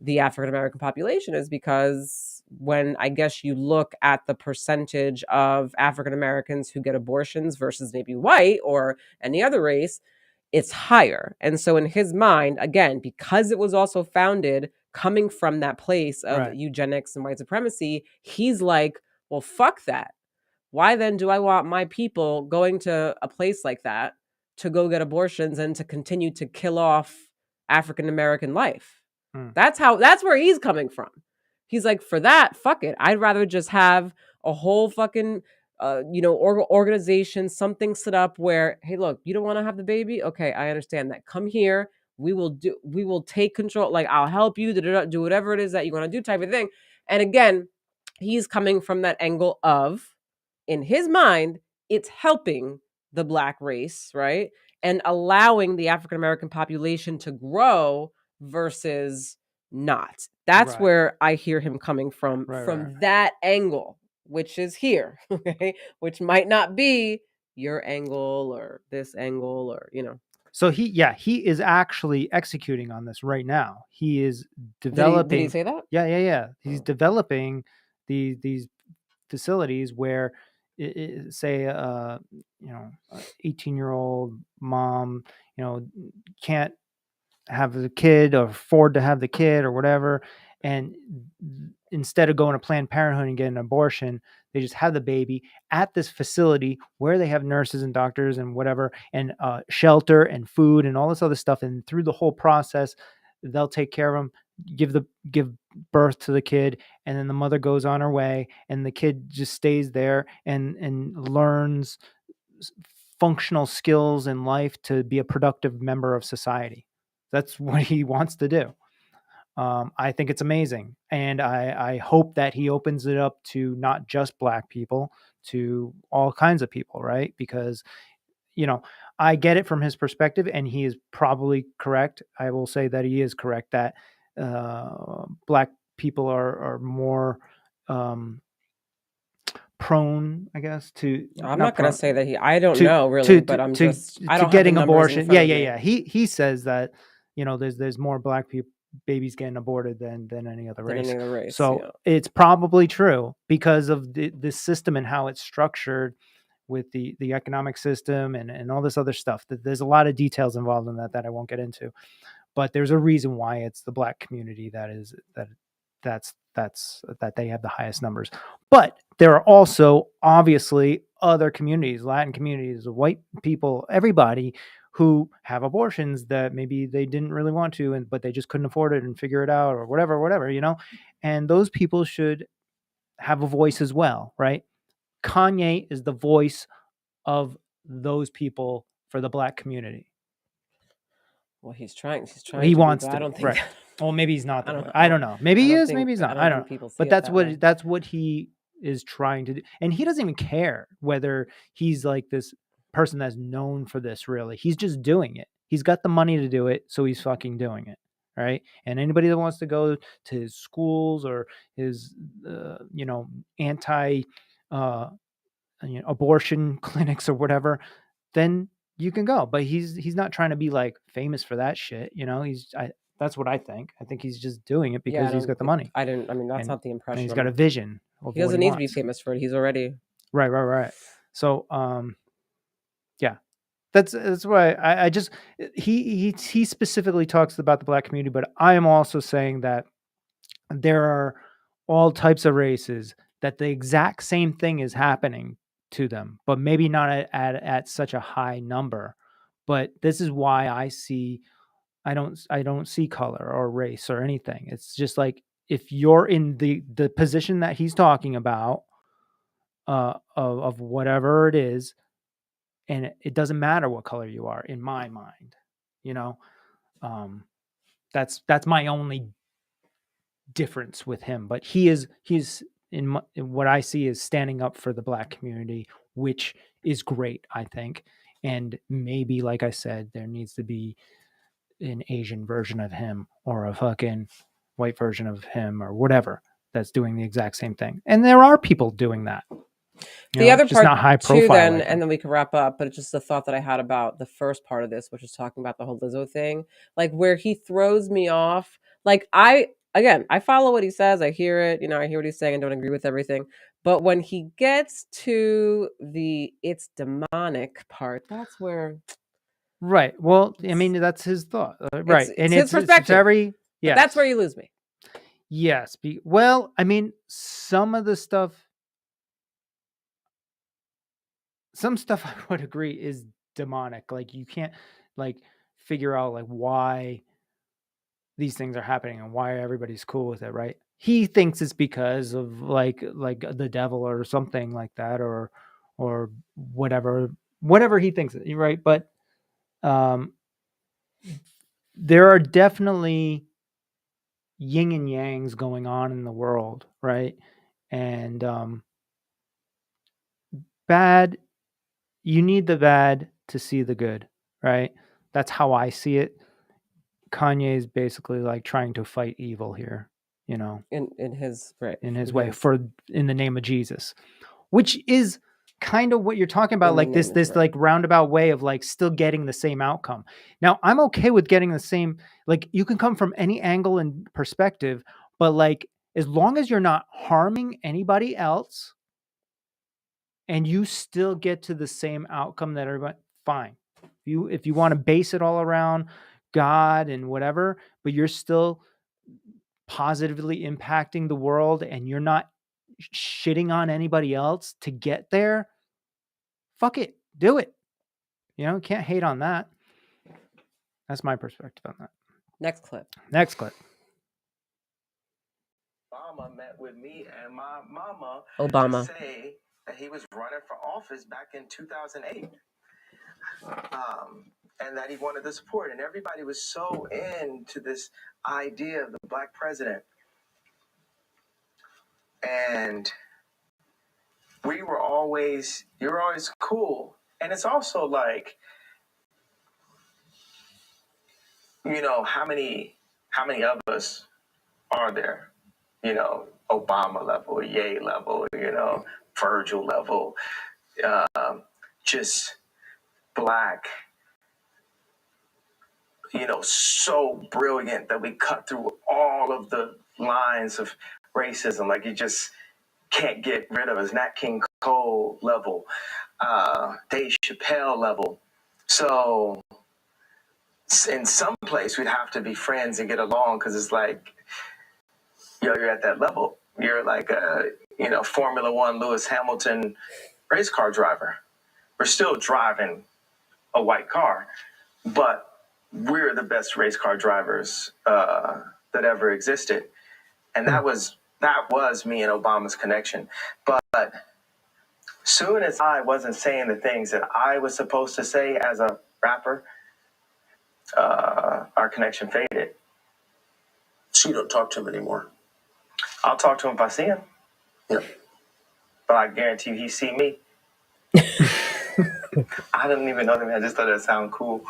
the African American population is because when I guess you look at the percentage of African Americans who get abortions versus maybe white or any other race, it's higher. And so in his mind, again, because it was also founded coming from that place of eugenics and white supremacy, he's like, well, fuck that. Why then do I want my people going to a place like that to go get abortions and to continue to kill off African American life? That's where he's coming from. He's like, for that, fuck it. I'd rather just have a whole fucking organization, something set up where, hey, look, you don't want to have the baby? Okay, I understand that. Come here. We will take control. Like, I'll help you do whatever it is that you want to do, type of thing. And again, he's coming from that angle of, in his mind, it's helping the Black race, right? And allowing the African American population to grow versus not. That's where I hear him coming from that angle, which is here, okay? Which might not be your angle or this angle or, So he is actually executing on this right now. He is developing. Did he say that? Yeah. He's developing these facilities where, say, 18-year-old mom, can't have the kid or afford to have the kid or whatever, and instead of going to Planned Parenthood and getting an abortion, they just have the baby at this facility where they have nurses and doctors and whatever, and shelter and food and all this other stuff. And through the whole process, they'll take care of them, give birth to the kid, and then the mother goes on her way, and the kid just stays there and learns functional skills in life to be a productive member of society. That's what he wants to do. I think it's amazing. And I hope that he opens it up to not just Black people, to all kinds of people, right? Because, I get it from his perspective, and he is probably correct. I will say that he is correct that Black people are more prone, I guess, to. I'm not going to say that I don't know really, but I'm just I don't getting have the numbers in abortion. front of Yeah. He says that there's more Black babies getting aborted than any other race. So it's probably true because of the system and how it's structured with the economic system and all this other stuff. That there's a lot of details involved in that I won't get into, but there's a reason why it's the Black community that they have the highest numbers. But there are also obviously other communities, Latin communities, white people, everybody who have abortions that maybe they didn't really want to, but they just couldn't afford it and figure it out or whatever, and those people should have a voice as well, right? Kanye is the voice of those people for the Black community. Well, he's trying. He wants to. I don't think. Right. Well, maybe he's not. I don't know. Maybe he is. Maybe he's not. I don't know. But that's what he is trying to do, and he doesn't even care whether he's like this person that's known for this, really. He's just doing it. He's got the money to do it, so he's fucking doing it, right? And anybody that wants to go to his schools or his, anti, abortion clinics or whatever, then you can go. But he's not trying to be like famous for that shit, that's what I think. I think he's just doing it Yeah, because he's got the money. I mean, that's and, not the and impression. he's got a vision of He what doesn't he need to be wants. famous for it. He's already Right. So, yeah, that's why I just he specifically talks about the Black community, but I am also saying that there are all types of races that the exact same thing is happening to them, but maybe not at such a high number. But this is why I don't see color or race or anything. It's just like, if you're in the position that he's talking about, of whatever it is, and it doesn't matter what color you are, in my mind, you know, that's my only difference with him. But he's in what I see is standing up for the Black community, which is great, I think. And maybe, like I said, there needs to be an Asian version of him, or a fucking white version of him, or whatever, that's doing the exact same thing. And there are people doing that. The other just part not high too, profile. then, and then we can wrap up. But it's just the thought that I had about the first part of this, which is talking about the whole Lizzo thing, like where he throws me off. Like I follow what he says, I hear it, I hear what he's saying, and don't agree with everything. But when he gets to the "it's demonic" part, that's where. Right. Well, I mean, that's his thought, right? It's his perspective. It's very, yeah. That's where you lose me. Yes. Well, I mean, some stuff I would agree is demonic. Like, you can't figure out why these things are happening and why everybody's cool with it, right? He thinks it's because of like the devil or something like that, or whatever he thinks, right? But there are definitely yin and yangs going on in the world, right? And bad, you need the bad to see the good, right? That's how I see it. Kanye is basically trying to fight evil here, in his right, in his way, in the name of Jesus, which is kind of what you're talking about, this roundabout way of still getting the same outcome. Now, I'm okay with getting the same, you can come from any angle and perspective, but as long as you're not harming anybody else and you still get to the same outcome that everybody, fine. If you want to base it all around God and whatever, but you're still positively impacting the world and you're not shitting on anybody else to get there, fuck it, do it. Can't hate on that. That's my perspective on that. Next clip. Obama met with me and my mama Obama to say that he was running for office back in 2008. And that he wanted the support. And everybody was so into this idea of the Black president. And you were always cool. And it's also how many of us are there? Obama level, Ye level, Virgil level, just Black, so brilliant that we cut through all of the lines of racism. You just can't get rid of us. Nat King Cole level, Dave Chappelle level. So in some place we'd have to be friends and get along, because it's you're at that level. You're like a Formula One Lewis Hamilton race car driver. We're still driving a white car, but we're the best race car drivers that ever existed. And that was me and Obama's connection. But soon as I wasn't saying the things that I was supposed to say as a rapper, our connection faded. So you don't talk to him anymore? I'll talk to him if I see him. Yeah. But I guarantee you he see me. I don't even know them. I just thought it sounded cool.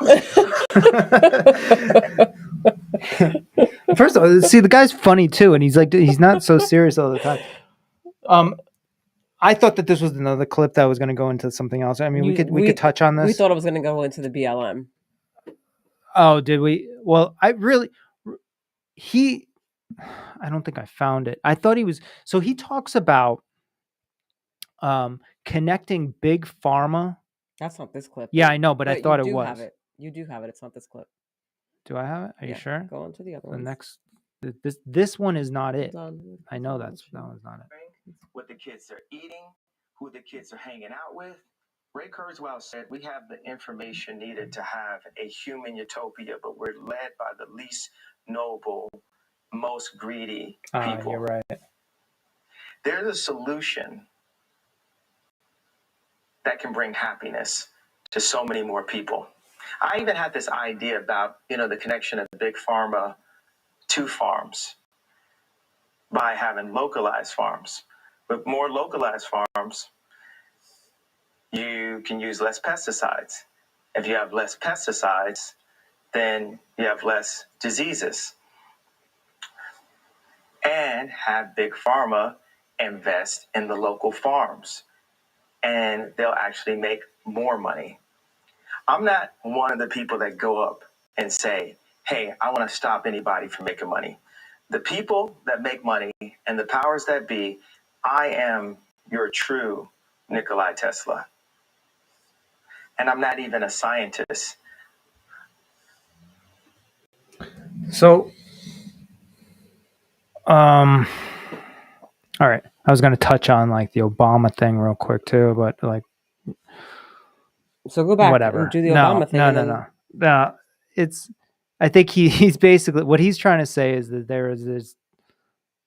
First of all, see, the guy's funny too, and he's not so serious all the time. I thought that this was another clip that was going to go into something else. I mean, we could touch on this. We thought it was going to go into the BLM. Oh, did we? Well, I don't think I found it. I thought he was. So he talks about connecting big pharma. That's not this clip. Yeah, I know, but I thought it was. Have it. You do have it. It's not this clip. Do I have it? Are you sure? Go on to the other one. The next, this one is not it. I know that one's not it. What the kids are eating, who the kids are hanging out with. Ray Kurzweil said, we have the information needed to have a human utopia, but we're led by the least noble, most greedy people. You're right. There's a solution that can bring happiness to so many more people. I even had this idea about, the connection of big pharma to farms by having localized farms. With more localized farms, you can use less pesticides. If you have less pesticides, then you have less diseases. And have big pharma invest in the local farms, and they'll actually make more money. I'm not one of the people that go up and say, hey, I want to stop anybody from making money. The people that make money and the powers that be, I am your true Nikola Tesla. And I'm not even a scientist. So, all right. I was going to touch on like the Obama thing real quick too, but like, so go back whatever. And do the Obama thing. No. I think he's basically what he's trying to say is that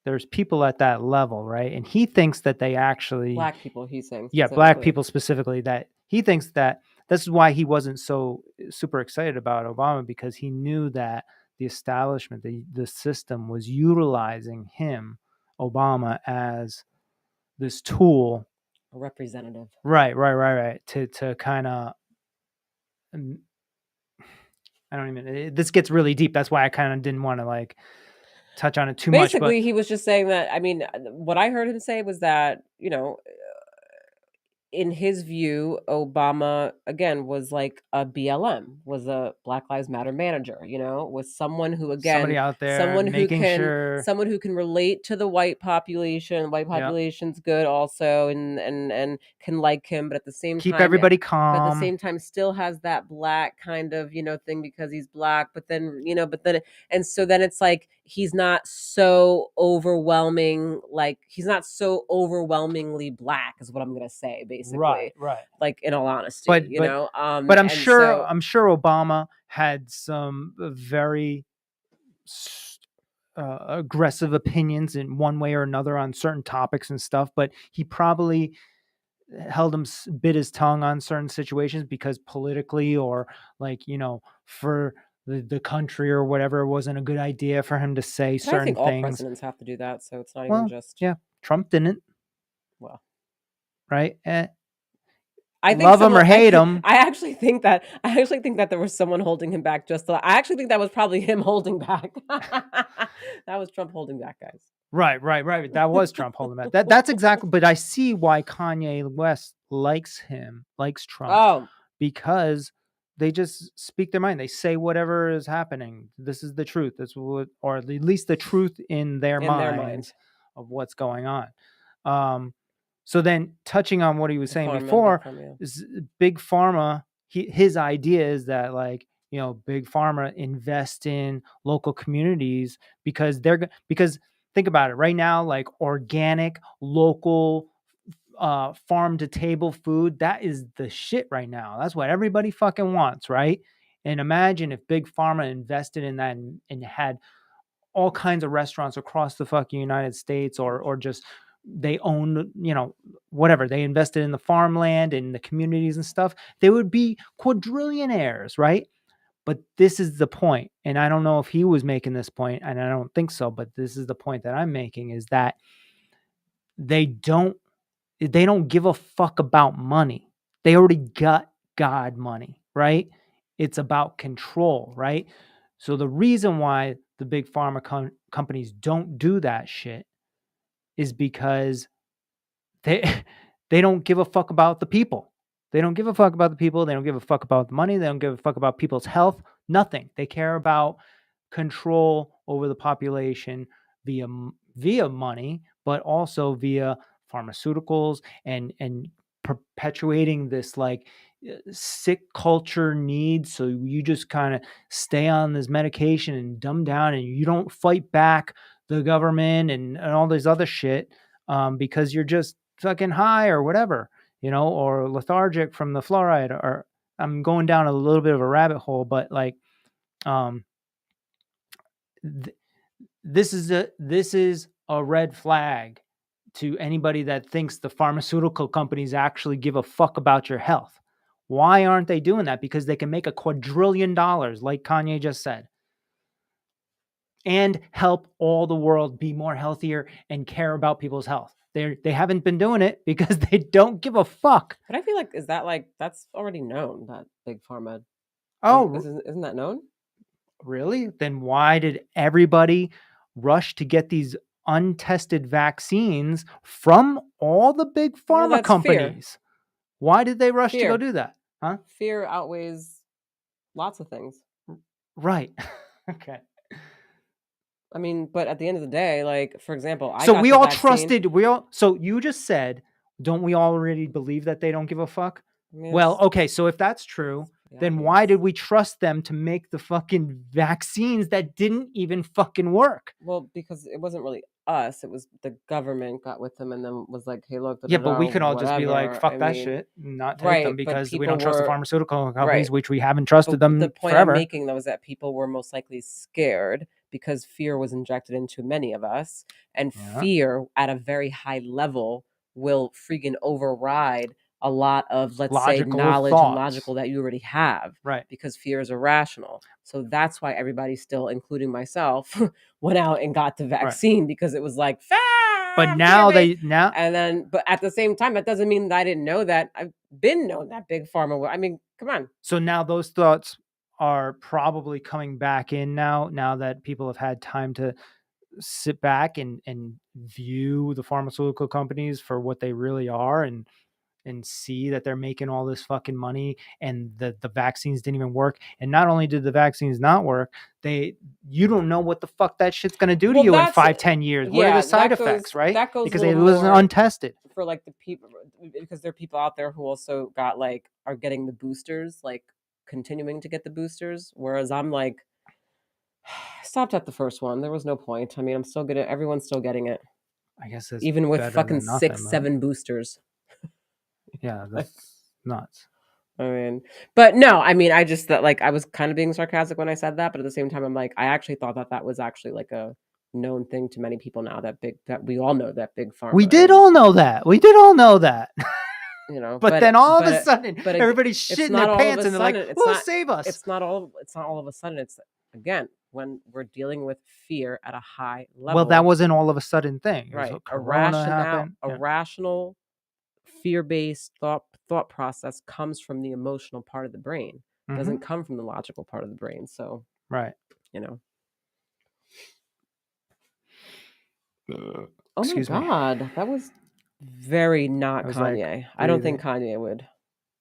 there's people at that level, right? And he thinks that they actually black people. He's saying, black people specifically, that he thinks that this is why he wasn't so super excited about Obama, because he knew that the establishment, the system was utilizing him, Obama, as this tool, a representative. Right. To kind of, I don't even, this gets really deep. That's why I kind of didn't want to like touch on it too much. Basically, he was just saying that, I mean, what I heard him say was that, in his view, Obama, again, was like a BLM, was a Black Lives Matter manager, was someone who, again, somebody out there, someone who can relate to the white population. White population's good also, and can like him, but at the same time, keep everybody calm. But at the same time, still has that black kind of, thing because he's black. But then, and so then it's like, he's not so overwhelmingly black, is what I'm gonna say, basically. Right. Like, in all honesty, but I'm sure Obama had some very aggressive opinions in one way or another on certain topics and stuff, but he probably bit his tongue on certain situations because politically, or like, for the country or whatever, it wasn't a good idea for him to say certain things. I think all presidents have to do that, so it's not even just... Yeah, Trump didn't. Well, right? I think love him or hate him. I actually think that there was someone holding him back. I actually think that was probably him holding back. That was Trump holding back, guys. Right. That was Trump holding back. That's exactly. But I see why Kanye West likes Trump. Oh, because they just speak their mind. They say whatever is happening. This is the truth. That's what, or at least the truth in their minds of what's going on. So then, touching on what he was saying before, is Big Pharma. His idea is that, like, Big Pharma invest in local communities because think about it right now, like organic, local, farm to table food, that is the shit right now. That's what everybody fucking wants, right? And imagine if Big Pharma invested in that and had all kinds of restaurants across the fucking United States, or just they own, whatever, they invested in the farmland and the communities and stuff, they would be quadrillionaires, right? But this is the point, and I don't know if he was making this point, and I don't think so, but this is the point that I'm making, is that they don't give a fuck about money. They already got God money, right? It's about control, right? So the reason why the big pharma companies don't do that shit is because they they don't give a fuck about the people. They don't give a fuck about the people. They don't give a fuck about the money. They don't give a fuck about people's health. Nothing. They care about control over the population via money, but also via pharmaceuticals and perpetuating this like sick culture need. So you just kind of stay on this medication and dumb down, and you don't fight back the government and all this other shit because you're just fucking high or whatever, or lethargic from the fluoride. Or I'm going down a little bit of a rabbit hole, but like, this is a red flag to anybody that thinks the pharmaceutical companies actually give a fuck about your health. Why aren't they doing that? Because they can make $1 quadrillion, like Kanye just said, and help all the world be more healthier and care about people's health. They haven't been doing it because they don't give a fuck. But I feel like, is that like, that's already known, that big pharma? Oh, isn't that known? Really? Then why did everybody rush to get these untested vaccines from all the big pharma companies? Fear. Why did they rush to go do that? Huh? Fear outweighs lots of things. Right. Okay. I mean, but at the end of the day, like, for example, so you just said, don't we already believe that they don't give a fuck? I mean, well, okay, so if that's true, then why did we trust them to make the fucking vaccines that didn't even fucking work? Well, because it wasn't really us. It was the government got with them and then was like, hey, look. Yeah, but we could all just be like, fuck that shit, and not take them because we don't trust the pharmaceutical companies, which we haven't trusted them forever. The point I'm making, though, is that people were most likely scared because fear was injected into many of us. And fear at a very high level will freaking override a lot of, let's logical say, knowledge thoughts. And logical that you already have, right? Because fear is irrational. So that's why everybody still, including myself, went out and got the vaccine, because it was like, but now but at the same time, that doesn't mean that I didn't know that. I've been known that big pharma. I mean, come on. So now those thoughts are probably coming back in now that people have had time to sit back and view the pharmaceutical companies for what they really are, and see that they're making all this fucking money, and the vaccines didn't even work. And not only did the vaccines not work, you don't know what the fuck that shit's going to do to you in 5-10 years. What are the side effects, right? That goes because it wasn't untested. For like the people, because there are people out there who also got are getting the boosters, like continuing to get the boosters. Whereas I'm like, I stopped at the first one. There was no point. I mean, I'm still getting, everyone's still getting it. I guess it's even with fucking 6-7 boosters. Yeah, that's nuts. I mean, but no, I mean, I just thought, like, I was kind of being sarcastic when I said that, but at the same time, I'm like, I actually thought that was actually like a known thing to many people now, that we all know that big pharma. We did all know that. But then all of a sudden, everybody's shitting their pants and they're like, "Who'll save us?" It's not all of a sudden. It's, again, when we're dealing with fear at a high level. Well, that wasn't all of a sudden thing, right? A rational, fear-based thought process comes from the emotional part of the brain. It doesn't come from the logical part of the brain. So, right, oh my God, that was very not Kanye. Like, I don't think Kanye would.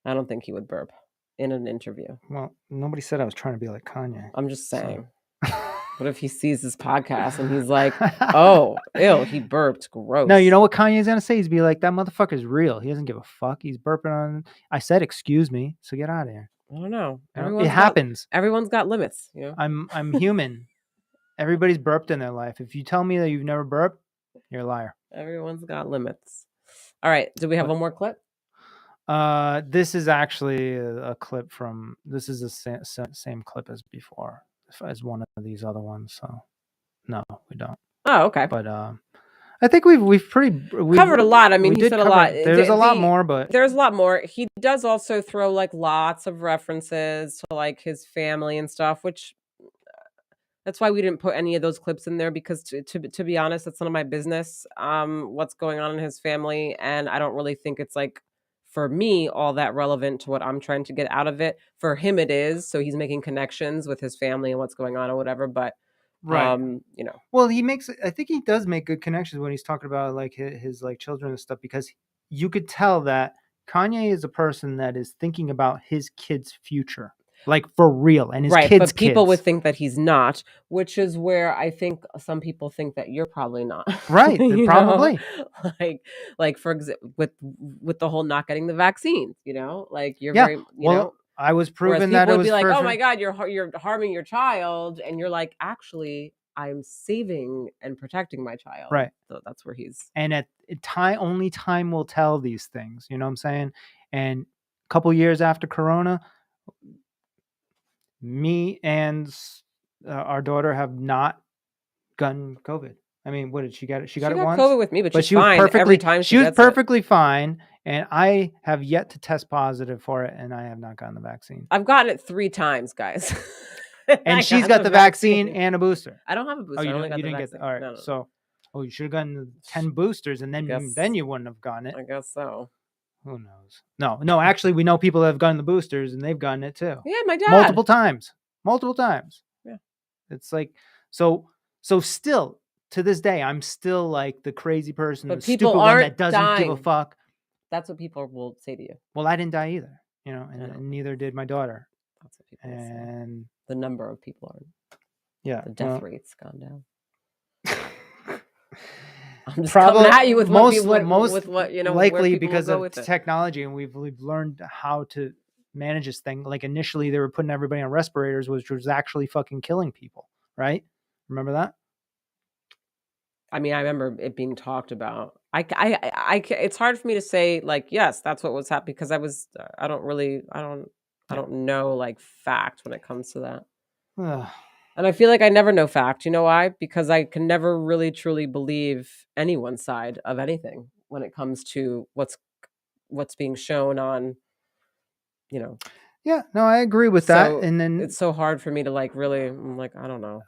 I don't think he would burp in an interview. Well, nobody said I was trying to be like Kanye. I'm just saying. So. What if he sees this podcast and he's like, "Oh, ew, he burped, gross." No, you know what Kanye's gonna say? He's be like, "That motherfucker's real. He doesn't give a fuck. He's burping on." I said, "Excuse me," so get out of here. I don't know. It happens. Everyone's got limits. I'm human. Everybody's burped in their life. If you tell me that you've never burped, you're a liar. Everyone's got limits. All right. Do we have one more clip? This is actually a clip from. This is the same clip as before, as one of these other ones. So, no, we don't. Oh, okay. But I think we've covered a lot. I mean, he said a lot. There's a lot more, but there's a lot more. He does also throw like lots of references to like his family and stuff, which. That's why we didn't put any of those clips in there, because to be honest, that's none of my business. What's going on in his family, and I don't really think it's like for me all that relevant to what I'm trying to get out of it. For him it is, so he's making connections with his family and what's going on or whatever, but Right. you know. Well, I think he does make good connections when he's talking about like his like children and stuff, because you could tell that Kanye is a person that is thinking about his kids' future, like for real, and his Right, kids' but people would kids. think that he's not, which is where I think some people think that you're probably not. Right, You know? probably. Like for with the whole not getting the vaccine, you know? Like you're Yeah. very, you Well, know, I was whereas proven that people it would be was like, "Oh my for god, you're harming your child." And you're like, "Actually, I'm saving and protecting my child." right. So that's where he's And at only time will tell these things. You know what I'm saying? And a couple years after Corona, me and our daughter have not gotten COVID. I mean, what did she get? She got She it got once, COVID with me, but but she's fine every time she she was gets it. perfectly fine, and I have yet to test positive for it, and I have not gotten the vaccine. I've gotten it 3 times, guys. And she's got the vaccine and a booster. I don't have a Oh, booster. I only got you the didn't vaccine. get all right. No. So, you should have gotten 10 boosters, and guess- then you wouldn't have gotten it. I guess so. Who knows? No. Actually, we know people that have gotten the boosters, and they've gotten it too. Yeah, my dad. Multiple times. Yeah. It's like so still to this day, I'm still like the crazy person, But the people stupid one that aren't doesn't give a dying. fuck. That's what people will say to you. Well, I didn't die either, you know, I know. and neither did my daughter. That's what people will say. And The number of people are. yeah, The death rate's gone down. I'm just probably coming at you with most what you know, likely where because will go of with it. technology, and we've learned how to manage this thing. Like initially, they were putting everybody on respirators, which was actually fucking killing people. Right? Remember that? I mean, I remember it being talked about. It's hard for me to say like, yes, that's what was happening, because I don't know like fact when it comes to that. And I feel like I never know fact. You know why? Because I can never really truly believe anyone's side of anything when it comes to what's being shown on, you know. Yeah, no, I agree with that. And then it's so hard for me to like really, I'm like, I don't know.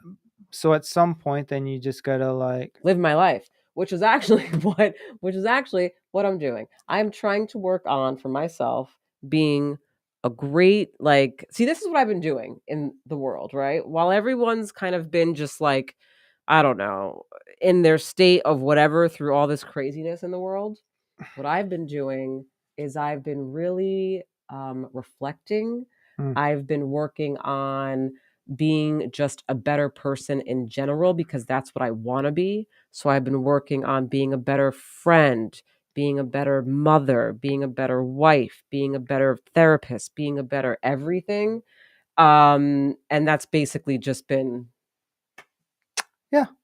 So at some point, then you just gotta like live my life, which is actually what I'm doing. I'm trying to work on for myself being a great, like, see, this is what I've been doing in the world, right? While everyone's kind of been just like, I don't know, in their state of whatever through all this craziness in the world, what I've been doing is I've been really reflecting. I've been working on being just a better person in general, because that's what I want to be. So I've been working on being a better friend, being a better mother, being a better wife, being a better therapist, being a better everything. And that's basically just been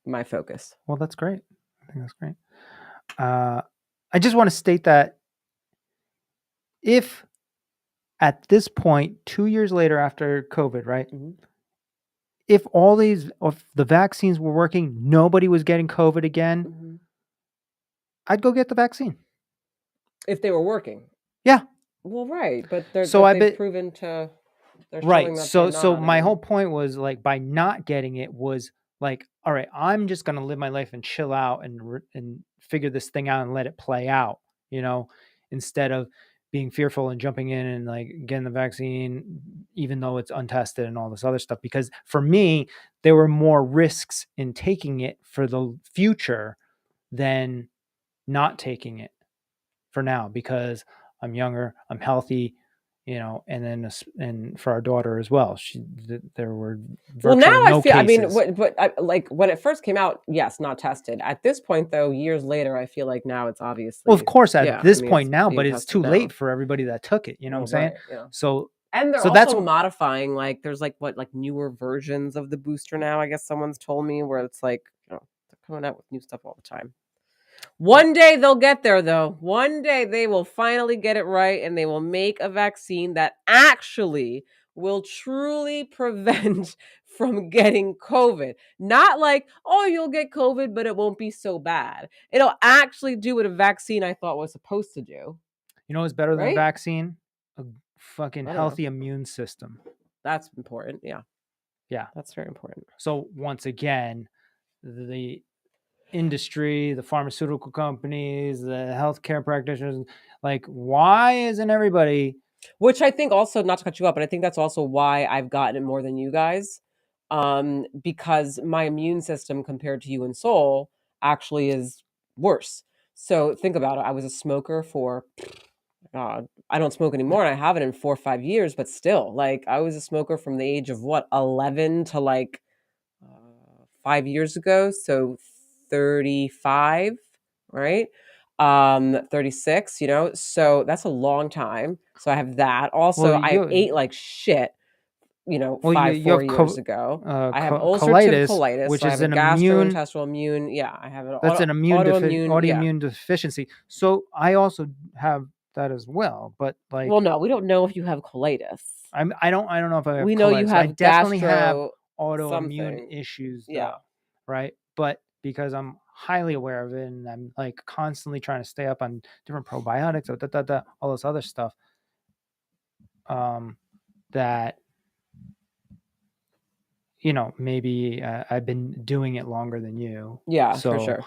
my focus. Well, that's great. I think that's great. I just want to state that if at this point, 2 years later after COVID, right? Mm-hmm. If the vaccines were working, nobody was getting COVID again, Mm-hmm. I'd go get the vaccine. If they were working. Yeah. Well, right. But they've proven to, they're right. showing that So my whole point was like, by not getting it was like, all right, I'm just going to live my life and chill out and figure this thing out and let it play out, you know, instead of being fearful and jumping in and like getting the vaccine, even though it's untested and all this other stuff. Because for me, there were more risks in taking it for the future than not taking it for now, because I'm younger, I'm healthy, you know, and then and for our daughter as well, there were virtually now no I feel. cases. I mean, like when it first came out, yes, not tested. At this point, though, years later, I feel like now it's obviously. Well, of course, at this point now, but it's too late now for everybody that took it. You know what I'm saying? Right, yeah. So. And they're so also that's modifying, like there's like newer versions of the booster now, I guess someone's told me, where it's like, you know, they're coming out with new stuff all the time. One day they'll get there, though. One day they will finally get it right, and they will make a vaccine that actually will truly prevent from getting COVID. Not like, oh, you'll get COVID, but it won't be so bad. It'll actually do what a vaccine I thought was supposed to do. You know what's better than a Right? vaccine? A fucking healthy immune system. That's important. Yeah. Yeah. That's very important. So once again, the industry, the pharmaceutical companies, the healthcare practitioners. Like, why isn't everybody? Which I think also, not to cut you up, but I think that's also why I've gotten it more than you guys. Because my immune system compared to you and Soul actually is worse. So think about it. I was a smoker for, I don't smoke anymore, and I haven't in 4 or 5 years, but still, like, I was a smoker from the age of what, 11 to like 5 years ago. So 35, right? 36, so that's a long time. So I have that. Well, Also, I you ate like shit, well you, five, you four have years ago. I have ulcerative colitis, colitis. which So I is have a an immune. gastrointestinal immune. Yeah, I have an That's an yeah. autoimmune deficiency. So I also have that as well. But Well, like, no, we don't know if you have colitis. I don't know if I have We know you colitis. I have definitely have gastro autoimmune something. issues Yeah. though, right? But because I'm highly aware of it and I'm like constantly trying to stay up on different probiotics, all this other stuff, that maybe I've been doing it longer than you. Yeah, for So sure.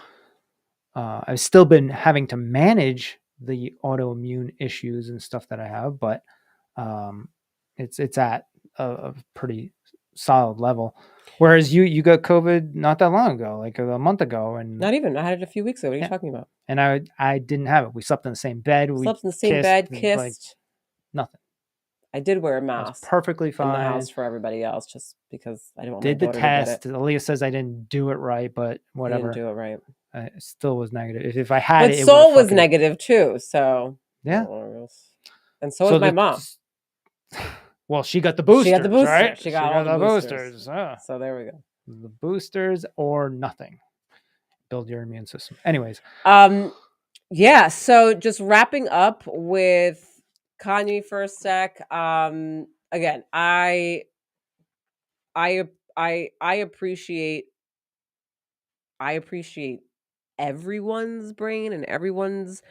I've still been having to manage the autoimmune issues and stuff that I have, but it's at a pretty solid level. Whereas you got COVID not that long ago, like a month ago, and Not even. I had it a few weeks ago. What are you yeah, talking about? and I didn't have it. We slept in the same bed. We Slept in the same kissed, bed, like kissed. nothing. I did wear a I was mask perfectly in the fine. house for everybody else just because I didn't want my Did the daughter to get it. test. Aaliyah says I didn't do it right, but You whatever. didn't do it right. It still was negative. If I had But it, it would have Soul was fucking negative too, so yeah. and so was my mom. Well, she got the She got the boosters, booster. right? She got all the boosters. Ah. So there we go. The boosters or nothing. Build your immune system. Anyways, Yeah, so just wrapping up with Kanye for a sec. Again, I appreciate everyone's brain and everyone's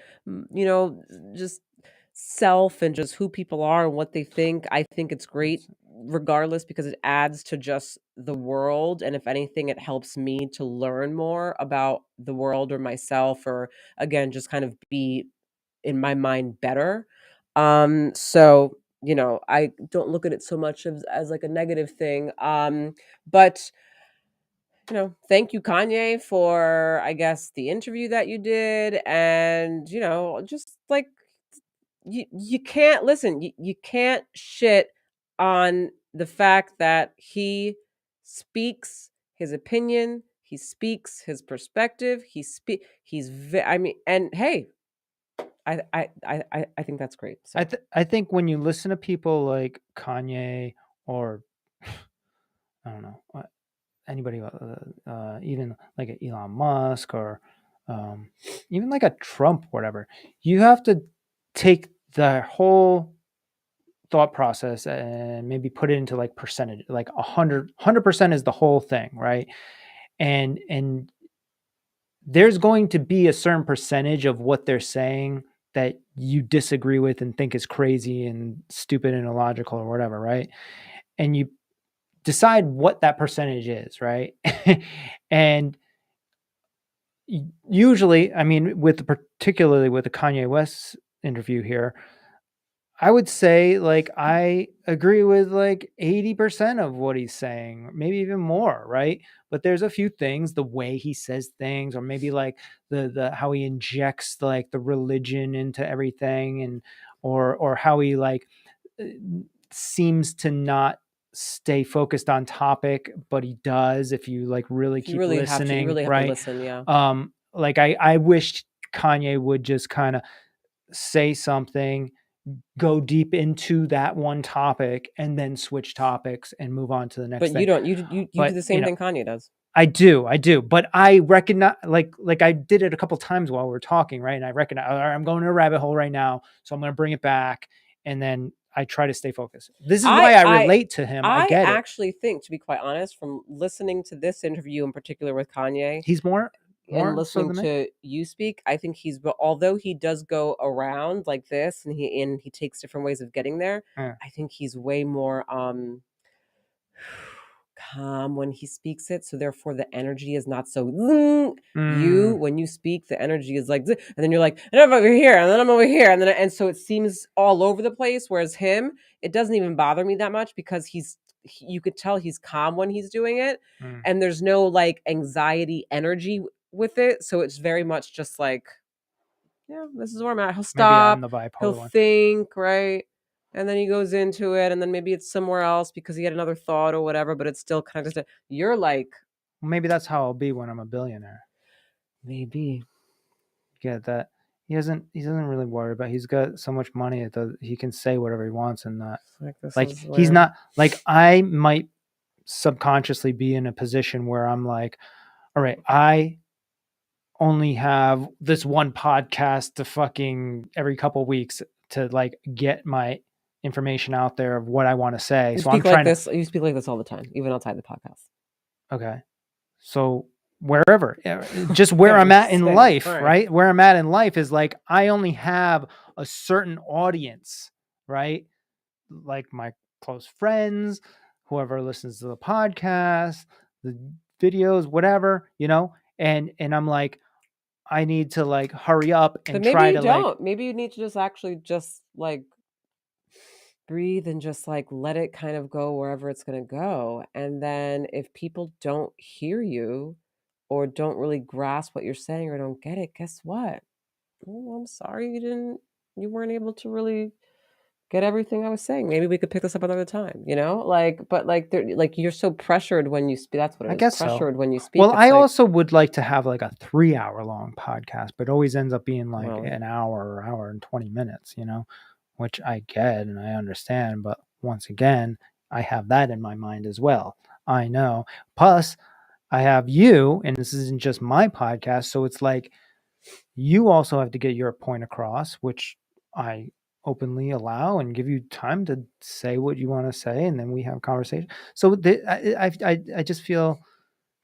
just self and just who people are and what they think. I think it's great regardless because it adds to just the world, and if anything it helps me to learn more about the world or myself, or again just kind of be in my mind better. So I don't look at it so much as like a negative thing. But thank you, Kanye, for, I guess, the interview that you did. And, just like, you can't listen, you can't shit on the fact that he speaks his opinion, he speaks his perspective, I mean, and hey, I think that's great. So I think when you listen to people like Kanye or I don't know anybody, even like a Elon Musk or even like a Trump, whatever, you have to take the whole thought process and maybe put it into like percentage, like 100% is the whole thing, right? And there's going to be a certain percentage of what they're saying that you disagree with and think is crazy and stupid and illogical or whatever, right? And you decide what that percentage is, right? And usually, I mean, particularly with the Kanye West interview here, I would say like I agree with like 80% of what he's saying, maybe even more, right? But there's a few things, the way he says things, or maybe like the how he injects like the religion into everything, and or how he like uh, seems to not stay focused on topic, but he does if you like really you keep really have to, listening, have to right? listen. Yeah. Like I wish Kanye would just kind of say something, go deep into that one topic, and then switch topics and move on to the next But you thing. don't, you do But the same thing Kanye does. I do, but I recognize, like I did it a couple times while we were talking, right? And I recognize, all right, I'm going to a rabbit hole right now, so I'm going to bring it back, and then I try to stay focused. This is why I relate to him. I get it. Actually think, to be quite honest, from listening to this interview in particular with Kanye, He's more and so listening than me. to you speak, I think although he does go around like this, and he takes different ways of getting there, Yeah. I think he's way more calm when he speaks it, so therefore the energy is not so Mm. when you speak, the energy is like, and then you're like, and I'm over here, and then I'm over here, and so it seems all over the place. Whereas him, it doesn't even bother me that much because you could tell he's calm when he's doing it, Mm. and there's no like anxiety energy with it. So it's very much just like, yeah, this is where I'm at. He'll Maybe I'm stop, the he'll bipolar one. think, right? And then he goes into it, and then maybe it's somewhere else because he had another thought or whatever, but it's still kind of just you're like, Maybe that's how I'll be when I'm a billionaire. maybe. Get that? He doesn't really worry about. He's got so much money that he can say whatever he wants, and not like he's not like I might subconsciously be in a position where I'm like, all right, I only have this one podcast to fucking every couple weeks to like get my information out there of what I want to say. So I'm trying to. You speak like this all the time, even outside the podcast. Okay. So wherever, just where I'm at in life, right? Where I'm at in life is like, I only have a certain audience, right? Like my close friends, whoever listens to the podcast, the videos, whatever, and I'm like, I need to like hurry up and But maybe try you to don't. like, Maybe you need to just actually just like breathe and just like let it kind of go wherever it's going to go. And then if people don't hear you or don't really grasp what you're saying or don't get it, guess what? Oh, I'm sorry you weren't able to really get everything I was saying. Maybe we could pick this up another time, but like you're so pressured when you speak. That's what I it is. guess so. Pressured when you speak. Well, It's I like, also would like to have like a 3 hour long podcast, but it always ends up being like Well- an hour or hour and 20 minutes, which I get and I understand. But once again, I have that in my mind as well. I know. Plus, I have you, and this isn't just my podcast. So it's like you also have to get your point across, which I openly allow and give you time to say what you want to say. And then we have conversation. So I just feel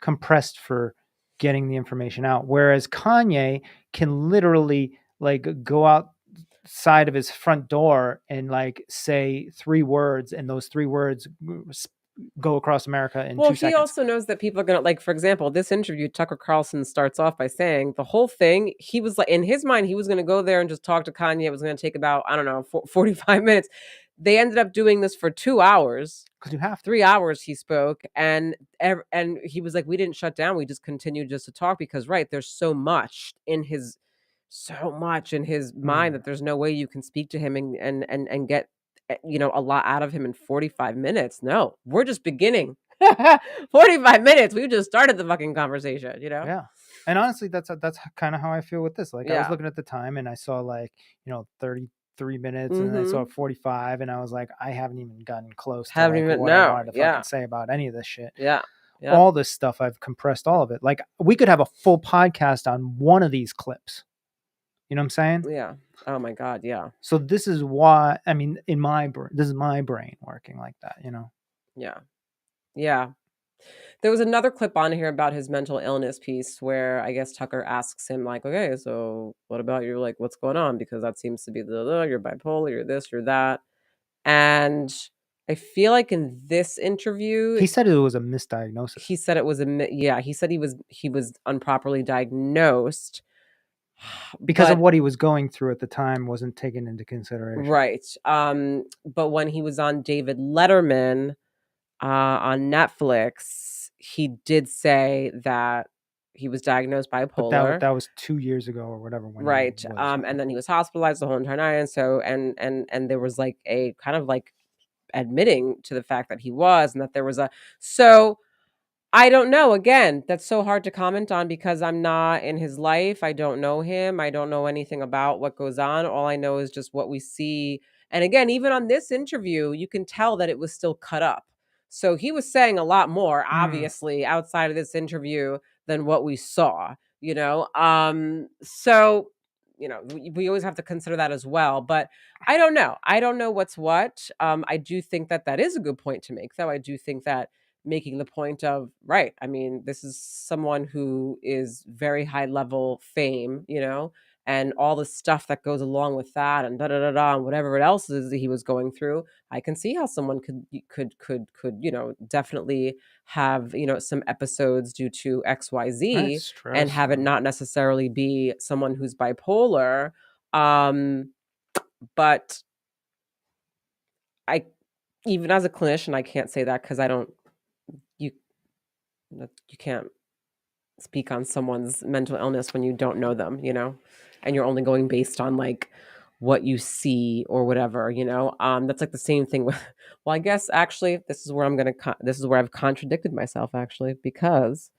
compressed for getting the information out. Whereas Kanye can literally like go outside of his front door and like say 3 words, and those 3 words go across America in 2 he seconds. also knows that people are gonna like. For example, this interview, Tucker Carlson starts off by saying the whole thing. He was like, in his mind, he was gonna go there and just talk to Kanye. It was gonna take about 45 minutes. They ended up doing this for 2 hours. Because you have 3 hours he spoke, and he was like, we didn't shut down. We just continued just to talk because there's so much in his mind that there's no way you can speak to him and get a lot out of him in 45 minutes. No, we're just beginning. 45 minutes. We just started the fucking conversation, Yeah. And honestly, that's kind of how I feel with this. Like I was looking at the time and I saw like, 33 minutes and then I saw 45 and I was like, I haven't even gotten close to like what I wanted to fucking say about any of this shit. Yeah. All this stuff, I've compressed all of it. Like we could have a full podcast on one of these clips. You know what I'm saying? Yeah. Oh my God. Yeah. So this is why, I mean, this is my brain working like that, Yeah. Yeah. There was another clip on here about his mental illness piece where I guess Tucker asks him like, okay, so what about your, like, what's going on? Because that seems to be you're bipolar, you're this, you're that. And I feel like in this interview, he said it was a misdiagnosis. He said it was he said he was improperly diagnosed. Because of what he was going through at the time wasn't taken into consideration. Right. But when he was on David Letterman on Netflix, he did say that he was diagnosed bipolar. But that was 2 years ago or whatever. Right. And then he was hospitalized the whole entire night. And so, and there was like a kind of like admitting to the fact that he was, and that there was so I don't know. Again, that's so hard to comment on because I'm not in his life. I don't know him. I don't know anything about what goes on. All I know is just what we see. And again, even on this interview, you can tell that it was still cut up. So he was saying a lot more, obviously, outside of this interview than what we saw, So, we always have to consider that as well. But I don't know. I don't know what's what. I do think that is a good point to make, though. I do think that making the point of, I mean, this is someone who is very high level fame, and all the stuff that goes along with that, and da da da da, and whatever else is that he was going through, I can see how someone could definitely have some episodes due to Right, XYZ, and stress. have it not necessarily be someone who's bipolar. But I, even as a clinician, I can't say that because I don't. You you can't speak on someone's mental illness when you don't know them, and you're only going based on like what you see or whatever, that's like the same thing with, well, I guess actually this is where this is where I've contradicted myself actually, because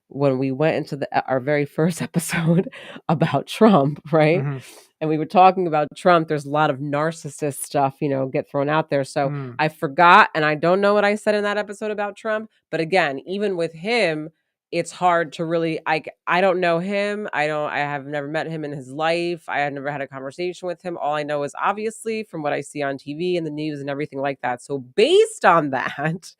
when we went into our very first episode about Trump, right? Mm-hmm. And we were talking about Trump, there's a lot of narcissist stuff, get thrown out there. So I forgot, and I don't know what I said in that episode about Trump. But again, even with him, it's hard to really, I don't know him. I have never met him in his life. I had never had a conversation with him. All I know is obviously from what I see on TV and the news and everything like that. So based on that,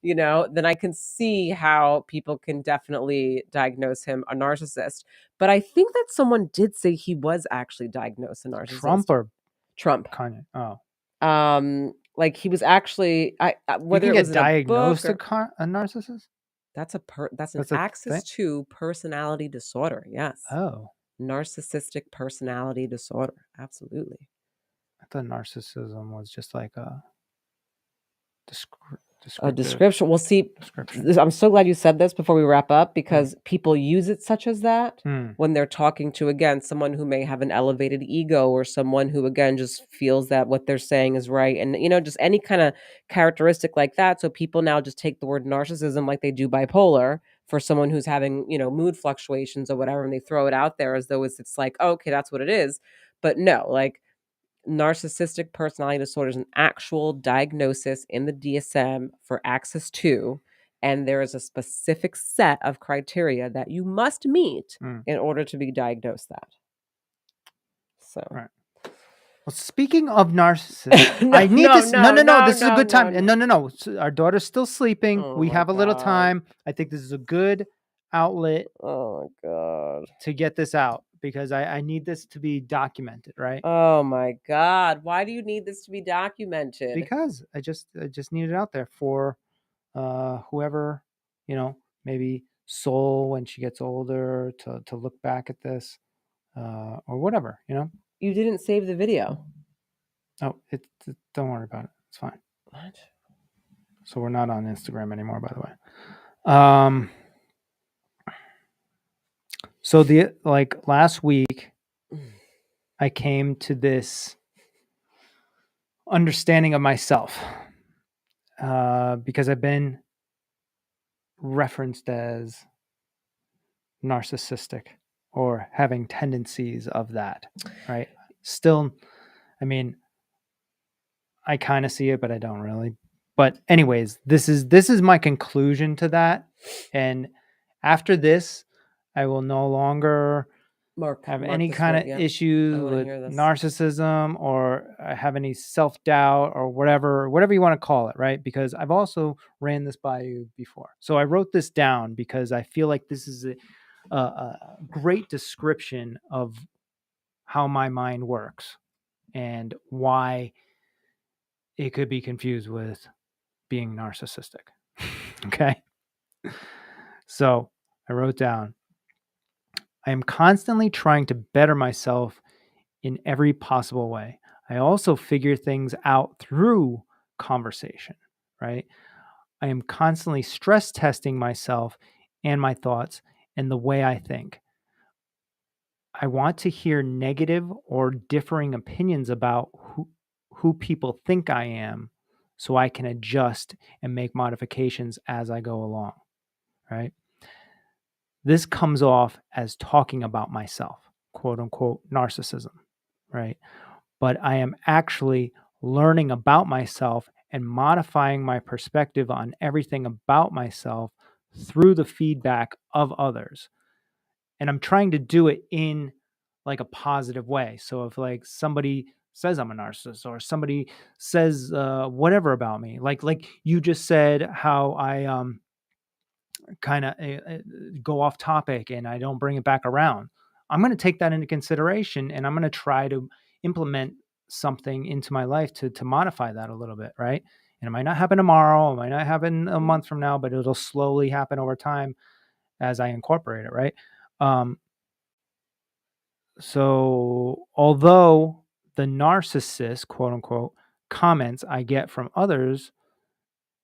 then I can see how people can definitely diagnose him a narcissist. But I think that someone did say he was actually diagnosed a narcissist. Trump or Trump. Kanye? Oh, like he was actually, whether you it can was get in a diagnosed book or, a narcissist. that's an That's a axis thing. 2 personality disorder. Yes. Oh, Narcissistic personality disorder. Absolutely. I thought narcissism was just like a A descriptive description. Well, see, description. I'm so glad you said this before we wrap up, because people use it such as that Mm. when they're talking to, again, someone who may have an elevated ego, or someone who, again, just feels that what they're saying is right. And, just any kind of characteristic like that. So people now just take the word narcissism like they do bipolar for someone who's having, mood fluctuations or whatever. And they throw it out there as though it's like, oh, okay, that's what it is. But no, like, narcissistic personality disorder is an actual diagnosis in the DSM for Axis 2, and there is a specific set of criteria that you must meet in order to be diagnosed that. So, right. Well, speaking of narcissists, I need to. No. This is a good time. No. Our daughter's still sleeping. Oh we my have a little God. time. I think this is a good outlet. Oh my God. To get this out, because I need this to be documented, right? Oh my God. Why do you need this to be documented? Because I just need it out there for whoever, maybe Soul when she gets older to look back at this or whatever, You didn't save the video. Oh, don't worry about it. It's fine. What? So we're not on Instagram anymore, by the way. So last week, I came to this understanding of myself because I've been referenced as narcissistic or having tendencies of that, right? Still, I mean, I kind of see it, but I don't really. But anyways, this is my conclusion to that. And after this, I will no longer have any kind of issues with narcissism or have any self-doubt or whatever you want to call it, right? Because I've also ran this by you before. So I wrote this down because I feel like this is a great description of how my mind works and why it could be confused with being narcissistic. Okay. So I wrote down, I am constantly trying to better myself in every possible way. I also figure things out through conversation, right? I am constantly stress testing myself and my thoughts and the way I think. I want to hear negative or differing opinions about who people think I am so I can adjust and make modifications as I go along, right? This comes off as talking about myself, quote unquote, narcissism, right? But I am actually learning about myself and modifying my perspective on everything about myself through the feedback of others. And I'm trying to do it in like a positive way. So if like somebody says I'm a narcissist or somebody says whatever about me, like you just said how I kind of go off topic and I don't bring it back around. I'm going to take that into consideration, and I'm going to try to implement something into my life to modify that a little bit, right? And it might not happen tomorrow, it might not happen a month from now, but it'll slowly happen over time as I incorporate it, right? So although the narcissist, quote unquote, comments I get from others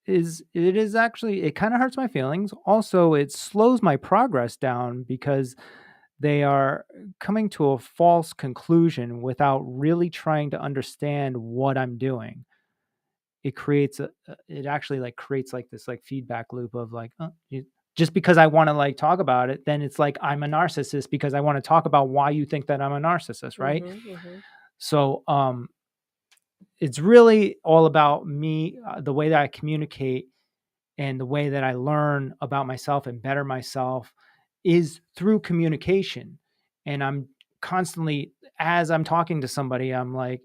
is actually, it kind of hurts my feelings. Also, it slows my progress down because they are coming to a false conclusion without really trying to understand what I'm doing. It creates it actually like creates like this like feedback loop of like, just because I want to like talk about it, then it's like I'm a narcissist because I want to talk about why you think that I'm a narcissist, right? So it's really all about me, the way that I communicate and the way that I learn about myself and better myself is through communication. And I'm constantly, as I'm talking to somebody, I'm like,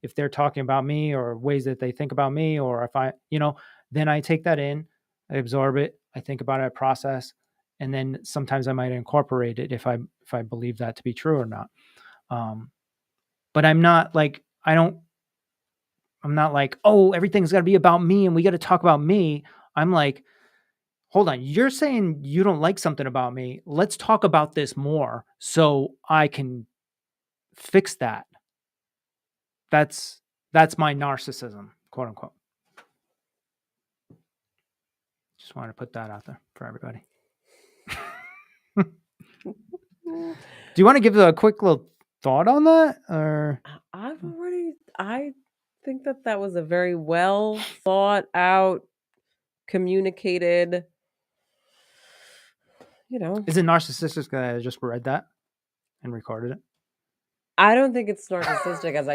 if they're talking about me or ways that they think about me, or if I, then I take that in, I absorb it, I think about it, I process, and then sometimes I might incorporate it if I believe that to be true or not. But I'm not like, I'm not like, oh, everything's got to be about me and we got to talk about me. I'm like, hold on, you're saying you don't like something about me. Let's talk about this more so I can fix that. That's my narcissism, quote unquote. Just wanted to put that out there for everybody. Do you want to give a quick little thought on that, or? I think that was a very well thought out, communicated, Is it narcissistic that I just read that and recorded it? I don't think it's narcissistic as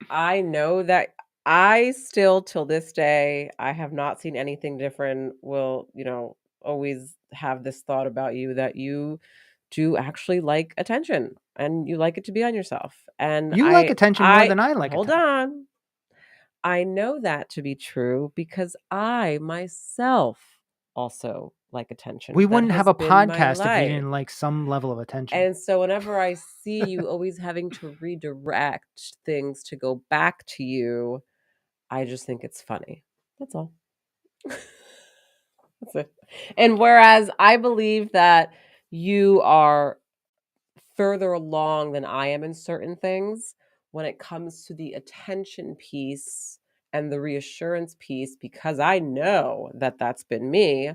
I know that I still till this day, I have not seen anything different. Will, always have this thought about you that you do actually like attention and you like it to be on yourself. And You like attention more than I like hold attention. on. I know that to be true because I myself also like attention. We That wouldn't have has a been my podcast if we life. didn't like some level of attention. And so whenever I see you always having to redirect things to go back to you, I just think it's funny. That's all. That's it. And whereas I believe that you are further along than I am in certain things, when it comes to the attention piece and the reassurance piece, because I know that that's been me,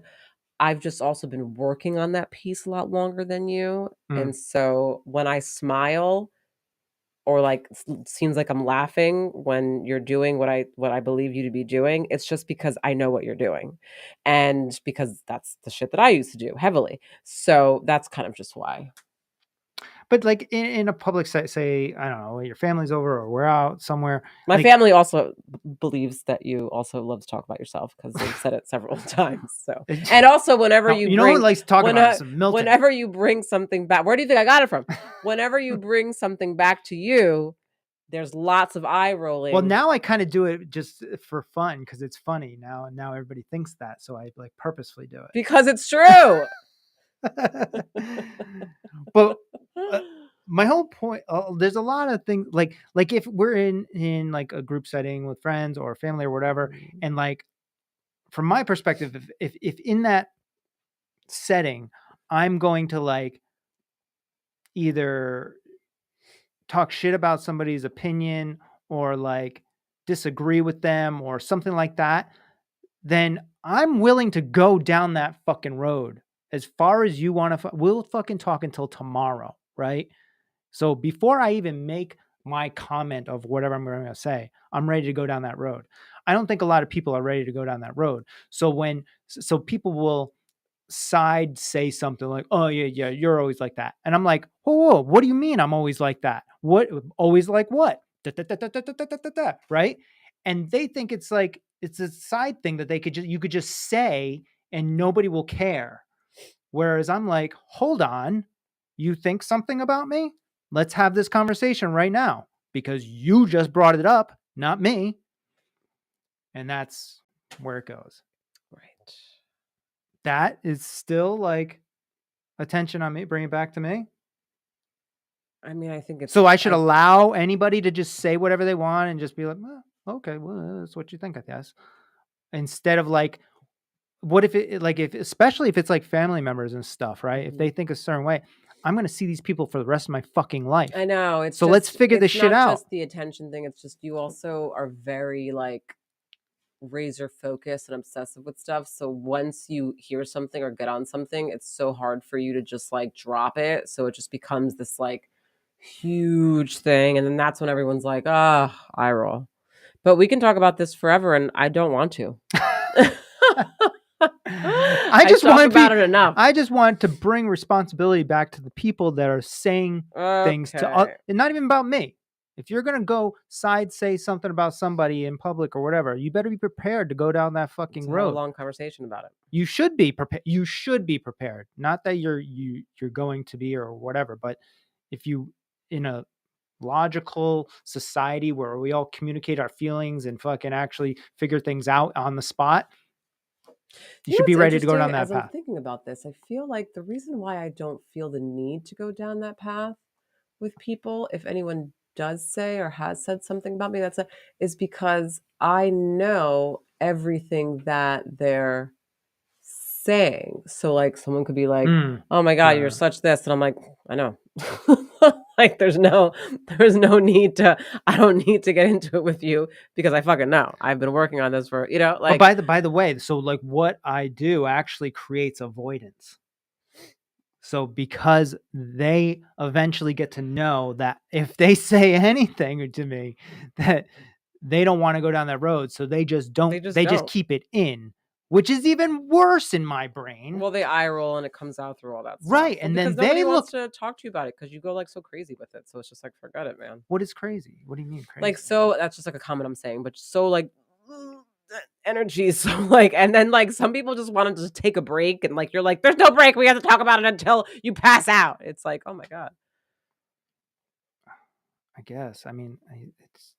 I've just also been working on that piece a lot longer than you. And so when I smile or like seems like I'm laughing when you're doing what I believe you to be doing, it's just because I know what you're doing. And because that's the shit that I used to do heavily. So that's kind of just why. But like in a public say, I don't know, your family's over or we're out somewhere. My like, family also believes that you also love to talk about yourself because they've said it several times. So, and also whenever you know who likes to talk about it? Milton. Whenever you bring something back, where do you think I got it from? Whenever you bring something back to you, there's lots of eye rolling. Well, now I kind of do it just for fun because it's funny now, and now everybody thinks that, so I like purposefully do it because it's true. But my whole point, there's a lot of things like if we're in like a group setting with friends or family or whatever, and like from my perspective, if in that setting I'm going to like either talk shit about somebody's opinion or like disagree with them or something like that, then I'm willing to go down that fucking road as far as you want to. We'll fucking talk until tomorrow, right? So before I even make my comment of whatever I'm going to say, I'm ready to go down that road. I don't think a lot of people are ready to go down that road. So people will say something like, oh yeah, you're always like that. And I'm like, whoa, what do you mean I'm always like that? What, always like what? Right? And they think it's like, it's a side thing that you could just say and nobody will care. Whereas I'm like, hold on, you think something about me? Let's have this conversation right now because you just brought it up, not me. And that's where it goes. Right. That is still like attention on me, bring it back to me. I mean, I think it's So I should allow anybody to just say whatever they want and just be like, well, okay, well, that's what you think, I guess. Instead of like, what if it like if especially if it's like family members and stuff, right? If they think a certain way, I'm gonna see these people for the rest of my fucking life. I know. It's So just, let's figure this it's shit not out. just the attention thing. It's just you also are very like razor focused and obsessive with stuff. So once you hear something or get on something, it's so hard for you to just like drop it. So it just becomes this like huge thing. And then that's when everyone's like, ah, eye roll. But we can talk about this forever, and I don't want to. I just talk want about it enough. I just want to bring responsibility back to the people that are saying things to, and not even about me. If you're gonna go say something about somebody in public or whatever, you better be prepared to go down that fucking road. Have a long conversation about it. You should be prepared. You should be prepared. Not that you're going to be or whatever, but if you in a logical society where we all communicate our feelings and fucking actually figure things out on the spot, you should be ready to go down that path. As I'm thinking about this, I feel like the reason why I don't feel the need to go down that path with people, if anyone does say or has said something about me is because I know everything that they're saying. So like someone could be like, oh my God, you're such this. And I'm like, I know. Like there's no need to, I don't need to get into it with you because I fucking know. I've been working on this for, like. But by the way, so like what I do actually creates avoidance. So because they eventually get to know that if they say anything to me, that they don't want to go down that road. So they just don't, they just keep it in, which is even worse in my brain. Well, they eye roll and it comes out through all that stuff. Right. And then nobody wants to talk to you about it because you go like so crazy with it. So it's just like, forget it, man. What is crazy? What do you mean crazy? Like, so that's just like a comment I'm saying, but so like energy. So like, and then like some people just want to just take a break and like, you're like, there's no break. We have to talk about it until you pass out. It's like, oh my God. I guess. I mean, it's.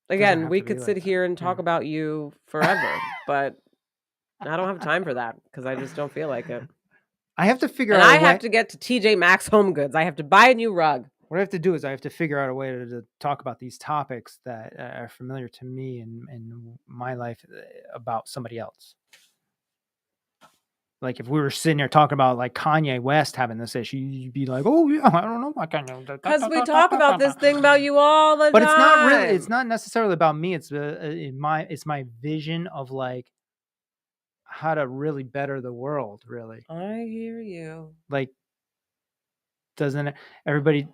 Again, we could sit here and talk about you forever, but I don't have time for that because I just don't feel like it. I have to figure out. And I have to get to TJ Maxx Home Goods. I have to buy a new rug. What I have to do is I have to figure out a way to talk about these topics that are familiar to me and my life about somebody else. Like if we were sitting here talking about like Kanye West having this issue, you'd be like, "Oh yeah, I don't know about Kanye." Because we talk about this thing about you all the time. But it's not really. It's not necessarily about me. It's my vision of like how to really better the world. Really, I hear you. Like,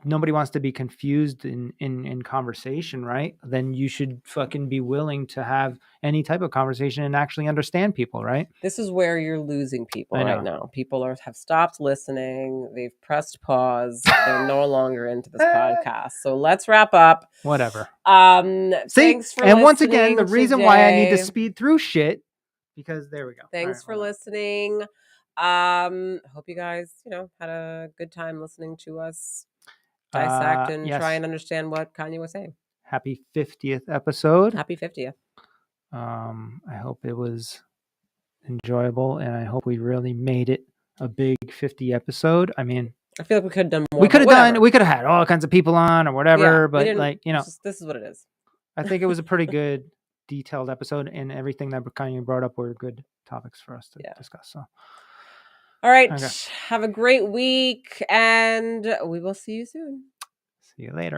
nobody wants to be confused in conversation, right? Then you should fucking be willing to have any type of conversation and actually understand people, right? This is where you're losing people right now. People have stopped listening. They've pressed pause. They're no longer into this podcast. So let's wrap up. Whatever. Thanks for and once again, the reason why I need to speed through shit, because there we go. Thanks for listening. Hope you guys, had a good time listening to us dissect and try and understand what Kanye was saying. Happy 50th episode. Happy 50th. I hope it was enjoyable, and I hope we really made it a big 50 episode. I mean, I feel like we could have done more. We could have had all kinds of people on or whatever, but like, this is what it is. I think it was a pretty good detailed episode, and everything that Kanye brought up were good topics for us to discuss. So. All right. Okay. Have a great week, and we will see you soon. See you later.